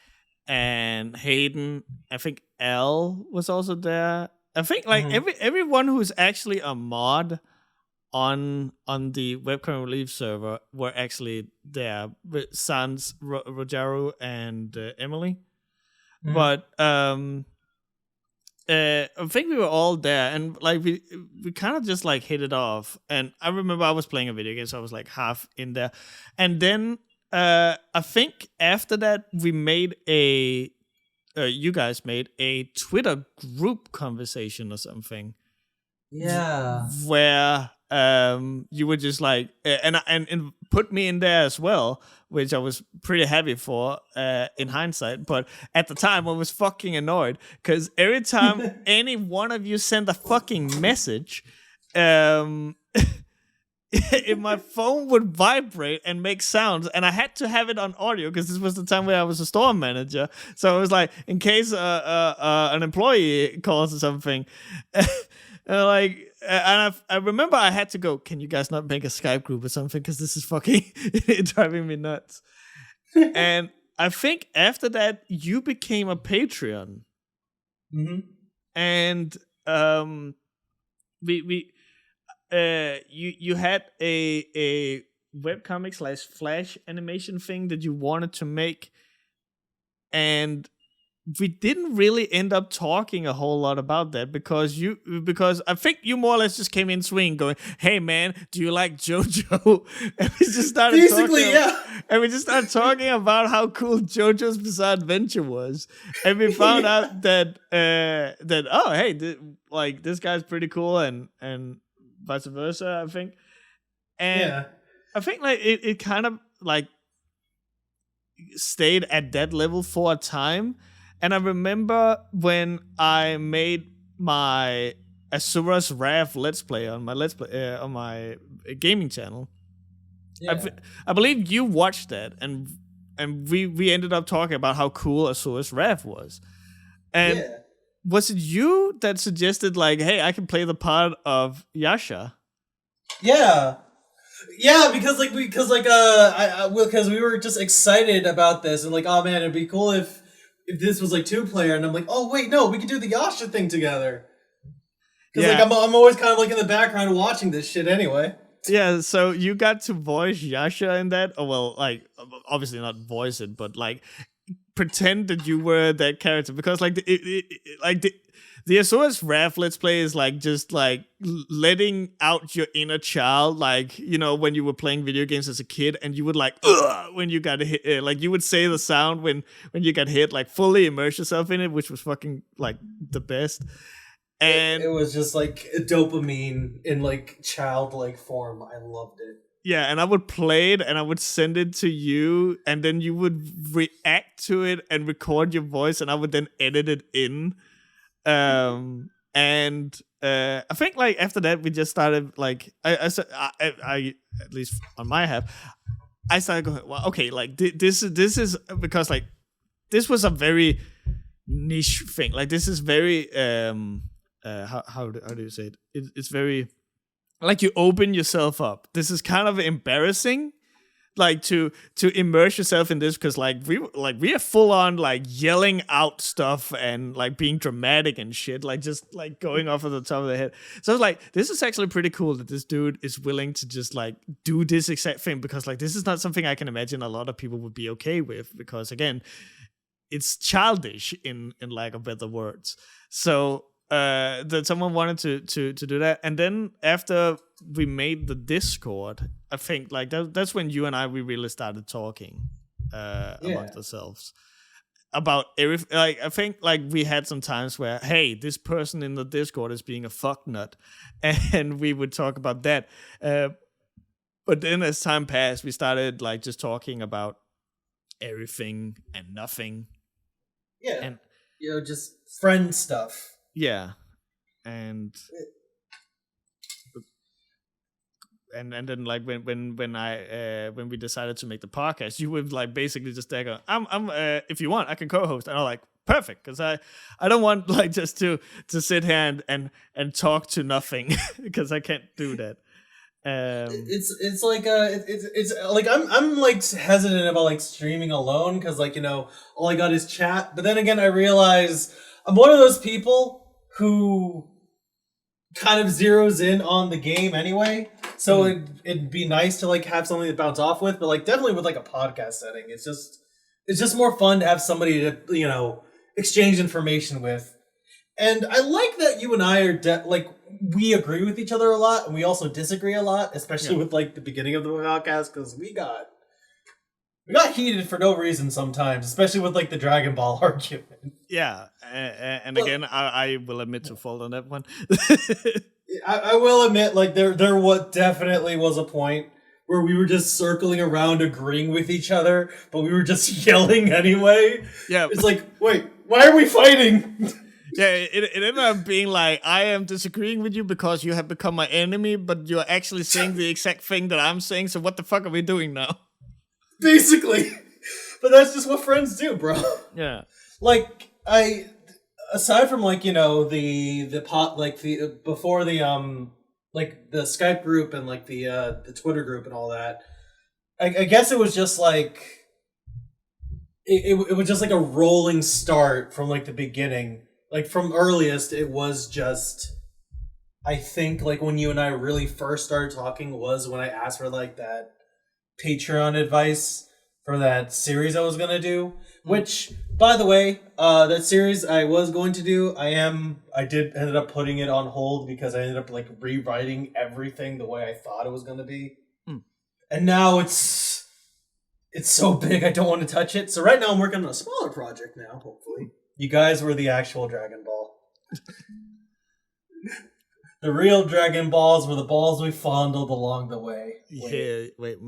and Hayden. I think Al was also there. I think everyone who's actually a mod on the Webcam Relief server were actually there with Sans, Rogeru, and Emily. But I think we were all there, and we kind of just hit it off. And I remember I was playing a video game, so I was half in there. And then I think after that we made you guys made a Twitter group conversation or something. Yeah. Where you were just and put me in there as well, which I was pretty happy for in hindsight. But at the time, I was fucking annoyed because every time any one of you sent a fucking message, if my phone would vibrate and make sounds, and I had to have it on audio because this was the time where I was a store manager. So it was in case an employee calls or something. And I remember I had to go, can you guys not make a Skype group or something? Because this is fucking driving me nuts. And I think after that, you became a Patreon. Mm-hmm. And you had a webcomic / flash animation thing that you wanted to make, and we didn't really end up talking a whole lot about that because I think you more or less just came in swinging going, "Hey man, do you like JoJo?" And we just started basically, and we just started talking about how cool JoJo's Bizarre Adventure was, and we found out that oh hey, this guy's pretty cool, and vice versa, I think, and I think like it kind of like stayed at that level for a time. And I remember when I made my Asura's Wrath Let's Play on my gaming channel. Yeah. I believe you watched that, and we ended up talking about how cool Asura's Wrath was. And was it you that suggested like, hey, I can play the part of Yasha? Yeah. Yeah, because we were just excited about this and like, oh man, it'd be cool if this was like 2-player, and I'm like, oh wait, no, we could do the Yasha thing together. Because like I'm always kind of like in the background watching this shit anyway. Yeah, so you got to voice Yasha in that? Oh well, like obviously not voice it, but like pretend that you were that character, because like the Asura's Wrath Let's Play is like just like letting out your inner child, like, you know, when you were playing video games as a kid and you would like, ugh, when you got hit, like you would say the sound when you got hit, like fully immerse yourself in it, which was fucking like the best. And it was just like dopamine in like childlike form. I loved it. Yeah, and I would play it and I would send it to you, and then you would react to it and record your voice, and I would then edit it in. I think like after that we just started like I at least on my half I started going, well, okay, like this is because like this was a very niche thing, like this is very how do you say it? It's very like you open yourself up. This is kind of embarrassing, like to immerse yourself in this, because like we are full on like yelling out stuff and like being dramatic and shit, like just like going off of the top of the head. So I was like, this is actually pretty cool that this dude is willing to just like do this exact thing, because like this is not something I can imagine a lot of people would be okay with, because again, it's childish in lack of better words. So that someone wanted to do that. And then after we made the Discord, I think like that's when you and we really started talking amongst ourselves about everything. Like I think like we had some times where, hey, this person in the Discord is being a fucknut, and we would talk about that. But then as time passed, we started like just talking about everything and nothing. Yeah, and just friend stuff. Yeah, and then like when we decided to make the podcast, you would like basically just take I'm if you want I can co-host, and I'm like, perfect, because I don't want like just to sit here and talk to nothing because I can't do that. It's like I'm like hesitant about like streaming alone, because like, you know, all I got is chat, but then again I realize I'm one of those people who kind of zeroes in on the game anyway, so it'd be nice to like have something to bounce off with, but like definitely with like a podcast setting, it's just more fun to have somebody to, you know, exchange information with. And I like that you and I are like we agree with each other a lot, and we also disagree a lot, especially with like the beginning of the podcast, because we got heated for no reason sometimes, especially with like the Dragon Ball argument. Yeah, and again, I will admit to fault on that one. I will admit, like there what definitely was a point where we were just circling around agreeing with each other, but we were just yelling anyway. Yeah, it's like, wait, why are we fighting? Yeah, it ended up being like, I am disagreeing with you because you have become my enemy, but you're actually saying the exact thing that I'm saying, so what the fuck are we doing now? Basically. But that's just what friends do, bro. Yeah. Like, aside from like, you know, the pot, like the before the like the Skype group and like the Twitter group and all that, I guess it was just like it was just like a rolling start from like the beginning. Like from earliest, it was just I think like when you and I really first started talking was when I asked for like that Patreon advice for that series I was gonna do. Which, by the way, that series I was going to do, I did ended up putting it on hold because I ended up like rewriting everything the way I thought it was gonna be. And now it's so big I don't want to touch it. So right now I'm working on a smaller project now, hopefully. You guys were the actual Dragon Ball. The real Dragon Balls were the balls we fondled along the way. Wait.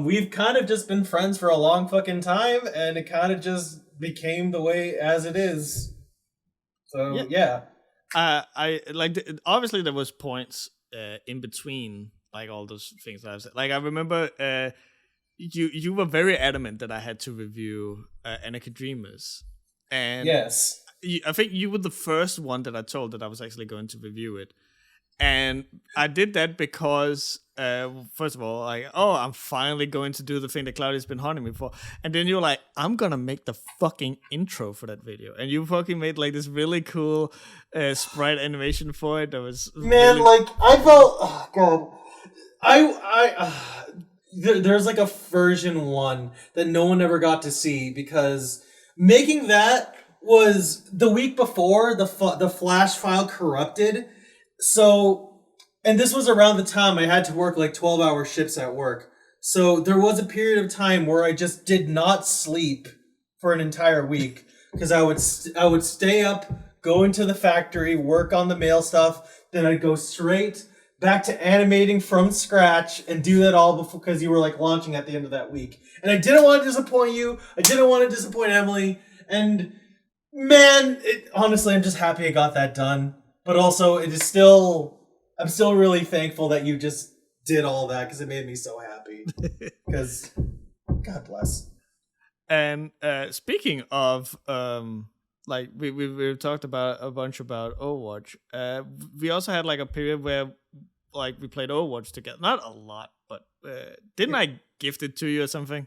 We've kind of just been friends for a long fucking time, and it kind of just became the way as it is. So, yeah. I like obviously there was points in between like all those things that I've said. Like I remember you were very adamant that I had to review Anarchy Dreamers, and yes, I think you were the first one that I told that I was actually going to review it, and I did that because first of all, like, oh, I'm finally going to do the thing that Cloudy's been haunting me for, and then you're like, I'm gonna make the fucking intro for that video, and you fucking made like this really cool sprite animation for it. That was I felt, oh god, there's like a version 1 that no one ever got to see because making that was the week before the Flash file corrupted. So, and this was around the time I had to work like 12-hour shifts at work. So there was a period of time where I just did not sleep for an entire week because I would stay up, go into the factory, work on the mail stuff, then I'd go straight back to animating from scratch and do that all before because you were like launching at the end of that week. And I didn't want to disappoint you. I didn't want to disappoint Emily. And man, honestly, I'm just happy I got that done. But also, I'm still really thankful that you just did all that because it made me so happy. Because, God bless. And speaking of, like we've talked about a bunch about Overwatch. We also had like a period where like we played Overwatch together. Not a lot, but didn't I gift it to you or something?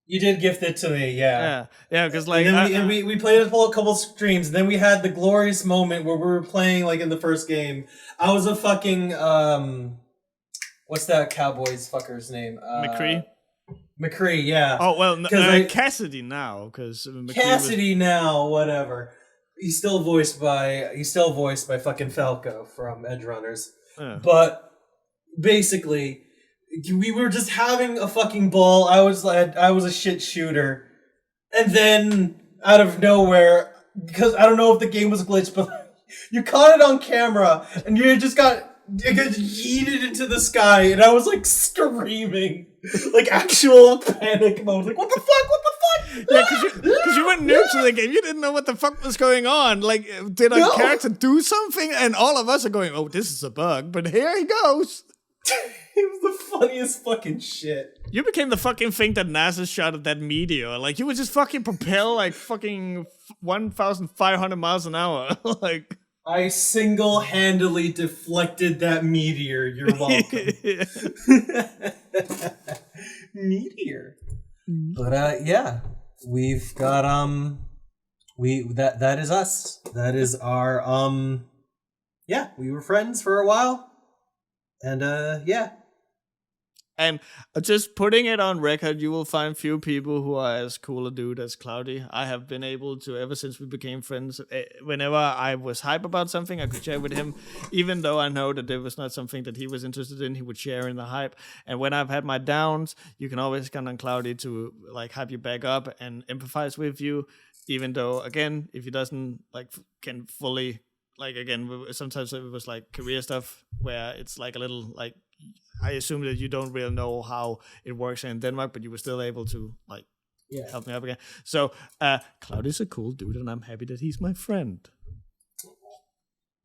You did gift it to me, yeah. Yeah, because like... And then we played it for a couple streams, and then we had the glorious moment where we were playing, like, in the first game. I was a fucking, what's that cowboy's fucker's name? McCree, yeah. Oh, well, Cassidy now, because... Cassidy now, whatever. He's still voiced by fucking Falco from Edgerunners. But, basically... We were just having a fucking ball. I was a shit shooter. And then, out of nowhere, because I don't know if the game was glitched, but you caught it on camera, and you just got yeeted into the sky, and I was like screaming. Like actual panic mode. Like, what the fuck? Yeah, because you were new to the game. You didn't know what the fuck was going on. Like, did a character do something? And all of us are going, oh, this is a bug, but here he goes. It was the funniest fucking shit. You became the fucking thing that NASA shot at that meteor. Like, you would just fucking propel like fucking 1,500 miles an hour. Like, I single-handedly deflected that meteor. You're welcome. Meteor. But yeah, we've got that is us. That is our yeah, we were friends for a while. And, yeah. And just putting it on record, you will find few people who are as cool a dude as Cloudy. I have been able to, ever since we became friends, whenever I was hype about something, I could share with him. Even though I know that it was not something that he was interested in, he would share in the hype. And when I've had my downs, you can always count on Cloudy to, like, hype you back up and empathize with you. Even though, again, if he doesn't, like, can fully... Like, again, sometimes it was like career stuff where it's like a little like, I assume that you don't really know how it works in Denmark, but you were still able to like help me up again. So Cloudy's a cool dude, and I'm happy that he's my friend.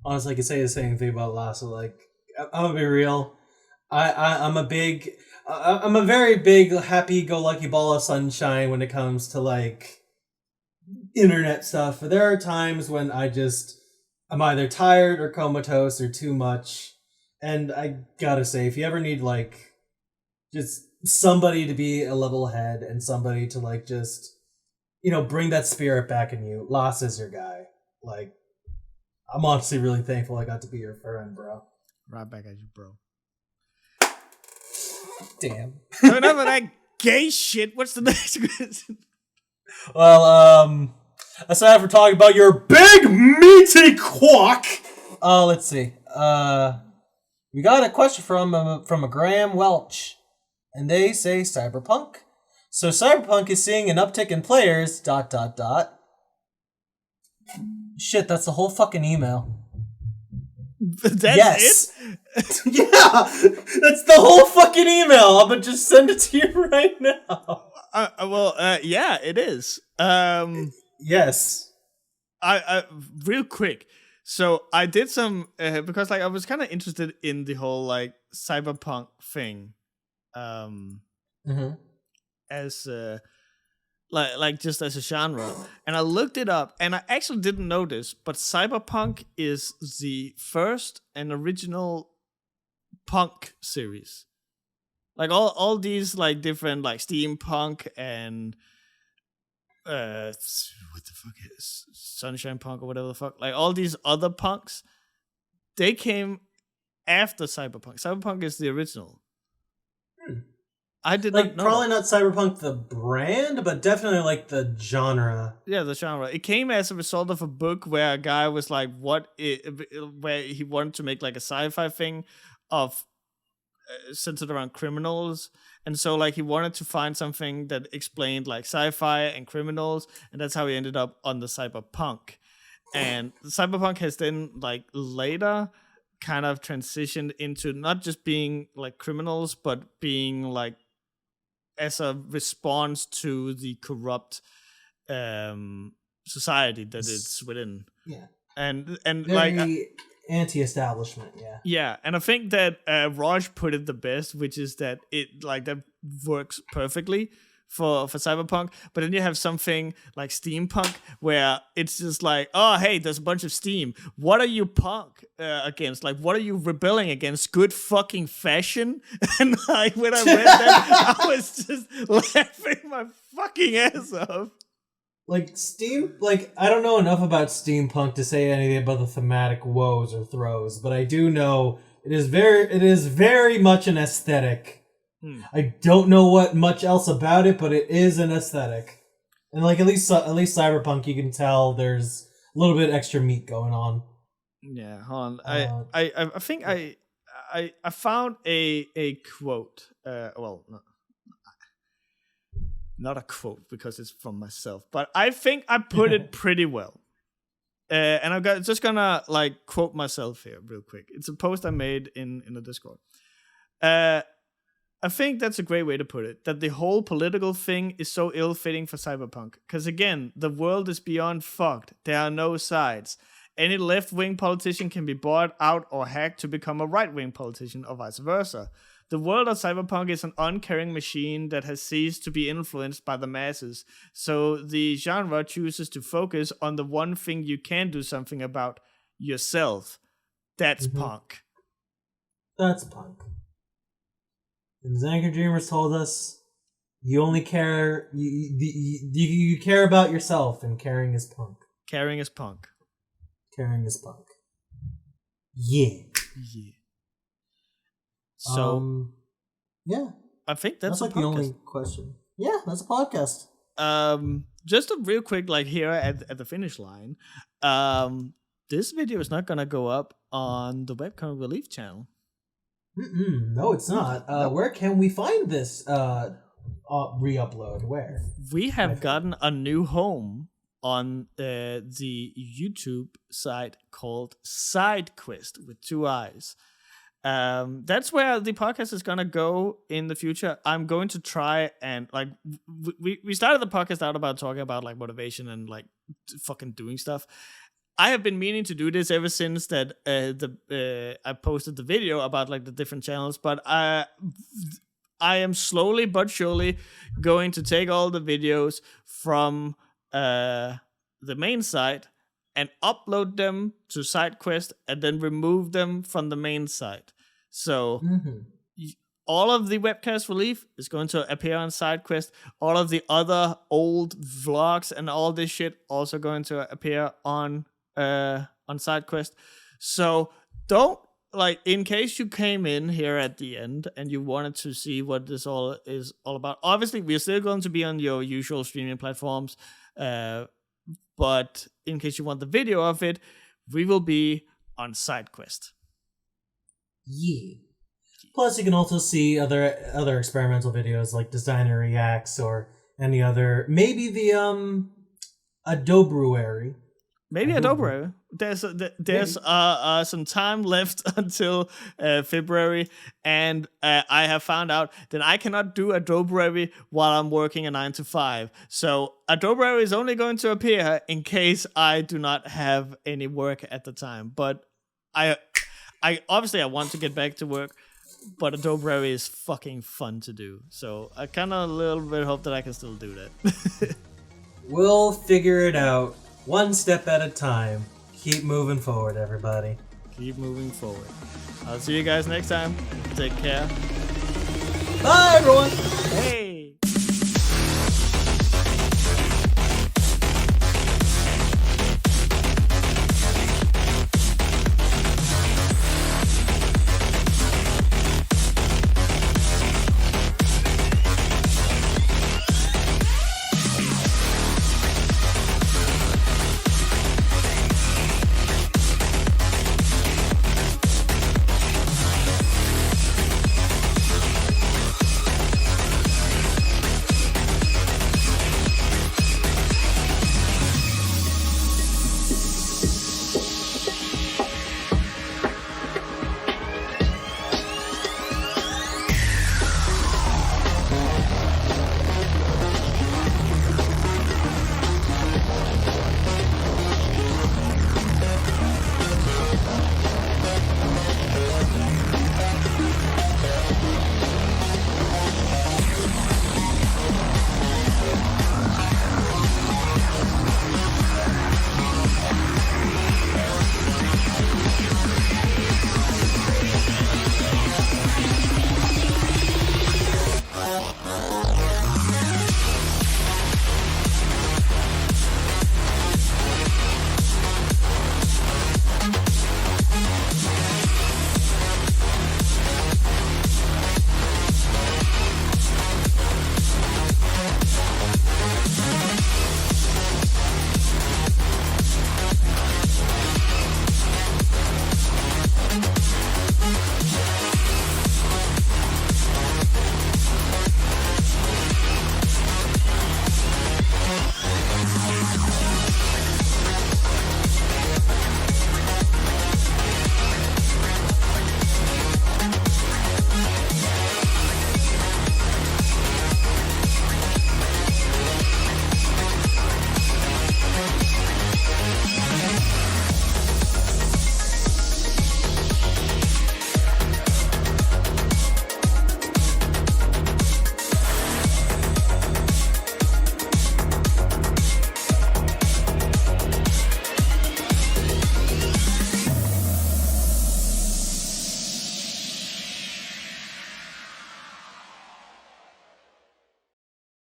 Honestly, I could say the same thing about Lasse. Like, I'm gonna be real. I'm a very big happy-go-lucky ball of sunshine when it comes to like internet stuff. But there are times when I'm either tired or comatose or too much. And I gotta say, if you ever need, like, just somebody to be a level head and somebody to, like, just bring that spirit back in you. Lasse is your guy. Like, I'm honestly really thankful I got to be your friend, bro. Right back at you, bro. Damn. So enough of that gay shit. What's the next question? Well, aside from talking about your big meaty quack, let's see. We got a question from a Graham Welch, and they say Cyberpunk. So Cyberpunk is seeing an uptick in players. ... Shit, that's the whole fucking email. That's it? Yeah, that's the whole fucking email. I'm gonna just send it to you right now. Yeah, it is. Yes. I real quick. So I did some because like I was kind of interested in the whole like cyberpunk thing, as like just as a genre, and I looked it up, and I actually didn't know this, but cyberpunk is the first and original punk series. Like all these like different like steampunk and what the fuck is Sunshine Punk or whatever the fuck, like all these other punks, they came after Cyberpunk. Cyberpunk is the original. I did not know probably not Cyberpunk the brand, but definitely like the genre. Yeah, the genre. It came as a result of a book where a guy was like, where he wanted to make like a sci-fi thing of centered around criminals, and so like he wanted to find something that explained like sci-fi and criminals, and that's how he ended up on the cyberpunk. And cyberpunk has then like later kind of transitioned into not just being like criminals, but being like as a response to the corrupt society that it's within. Yeah. And very like anti-establishment, yeah. Yeah, and I think that Raj put it the best, which is that it like that works perfectly for cyberpunk, but then you have something like steampunk where it's just like, oh hey, there's a bunch of steam. What are you punk against? Like, what are you rebelling against? Good fucking fashion. And like when I read that, I was just laughing my fucking ass off. Like I don't know enough about steampunk to say anything about the thematic woes or throws, but I do know it is very much an aesthetic. I don't know what much else about it, but it is an aesthetic, and like at least cyberpunk, you can tell there's a little bit extra meat going on. Yeah, hold on. I think I found a quote. Well, not a quote because it's from myself, but I think I put it pretty well. And I'm just gonna like quote myself here real quick. It's a post I made in the Discord. I think that's a great way to put it, that the whole political thing is so ill-fitting for cyberpunk. Because again, the world is beyond fucked. There are no sides. Any left-wing politician can be bought out or hacked to become a right-wing politician or vice versa. The world of cyberpunk is an uncaring machine that has ceased to be influenced by the masses. So the genre chooses to focus on the one thing you can do something about, yourself. That's punk. That's punk. And as Anchor Dreamers told us, you only care you care about yourself, and caring is punk. Caring is punk. Caring is punk. Yeah. Yeah. So yeah. I think that's like the only question. Yeah, that's a podcast. Just a real quick, like here at the finish line. This video is not gonna go up on the Webcast Relief channel. No, it's not. Where can we find this re-upload? Where? We have gotten a new home on the YouTube site called SideQuest with 2 eyes. That's where the podcast is gonna go in the future. I'm going to try and like we started the podcast out about talking about like motivation and like fucking doing stuff. I have been meaning to do this ever since that I posted the video about like the different channels, but I am slowly but surely going to take all the videos from the main site and upload them to SideQuest and then remove them from the main site. So all of the webcast relief is going to appear on SideQuest. All of the other old vlogs and all this shit also going to appear on SideQuest. So don't, like, in case you came in here at the end and you wanted to see what this all is all about, obviously we're still going to be on your usual streaming platforms, but in case you want the video of it, we will be on SideQuest. Yeah. Plus, you can also see other experimental videos like Designer Reacts or any other, maybe the Adobruary. Maybe Adobe. There's some time left until February, and I have found out that I cannot do Adobe while I'm working a 9 to 5. So Adobe is only going to appear in case I do not have any work at the time. But I obviously I want to get back to work, but Adobe is fucking fun to do. So I kind of a little bit hope that I can still do that. We'll figure it out. One step at a time. Keep moving forward, everybody. Keep moving forward. I'll see you guys next time. Take care. Bye, everyone. Hey.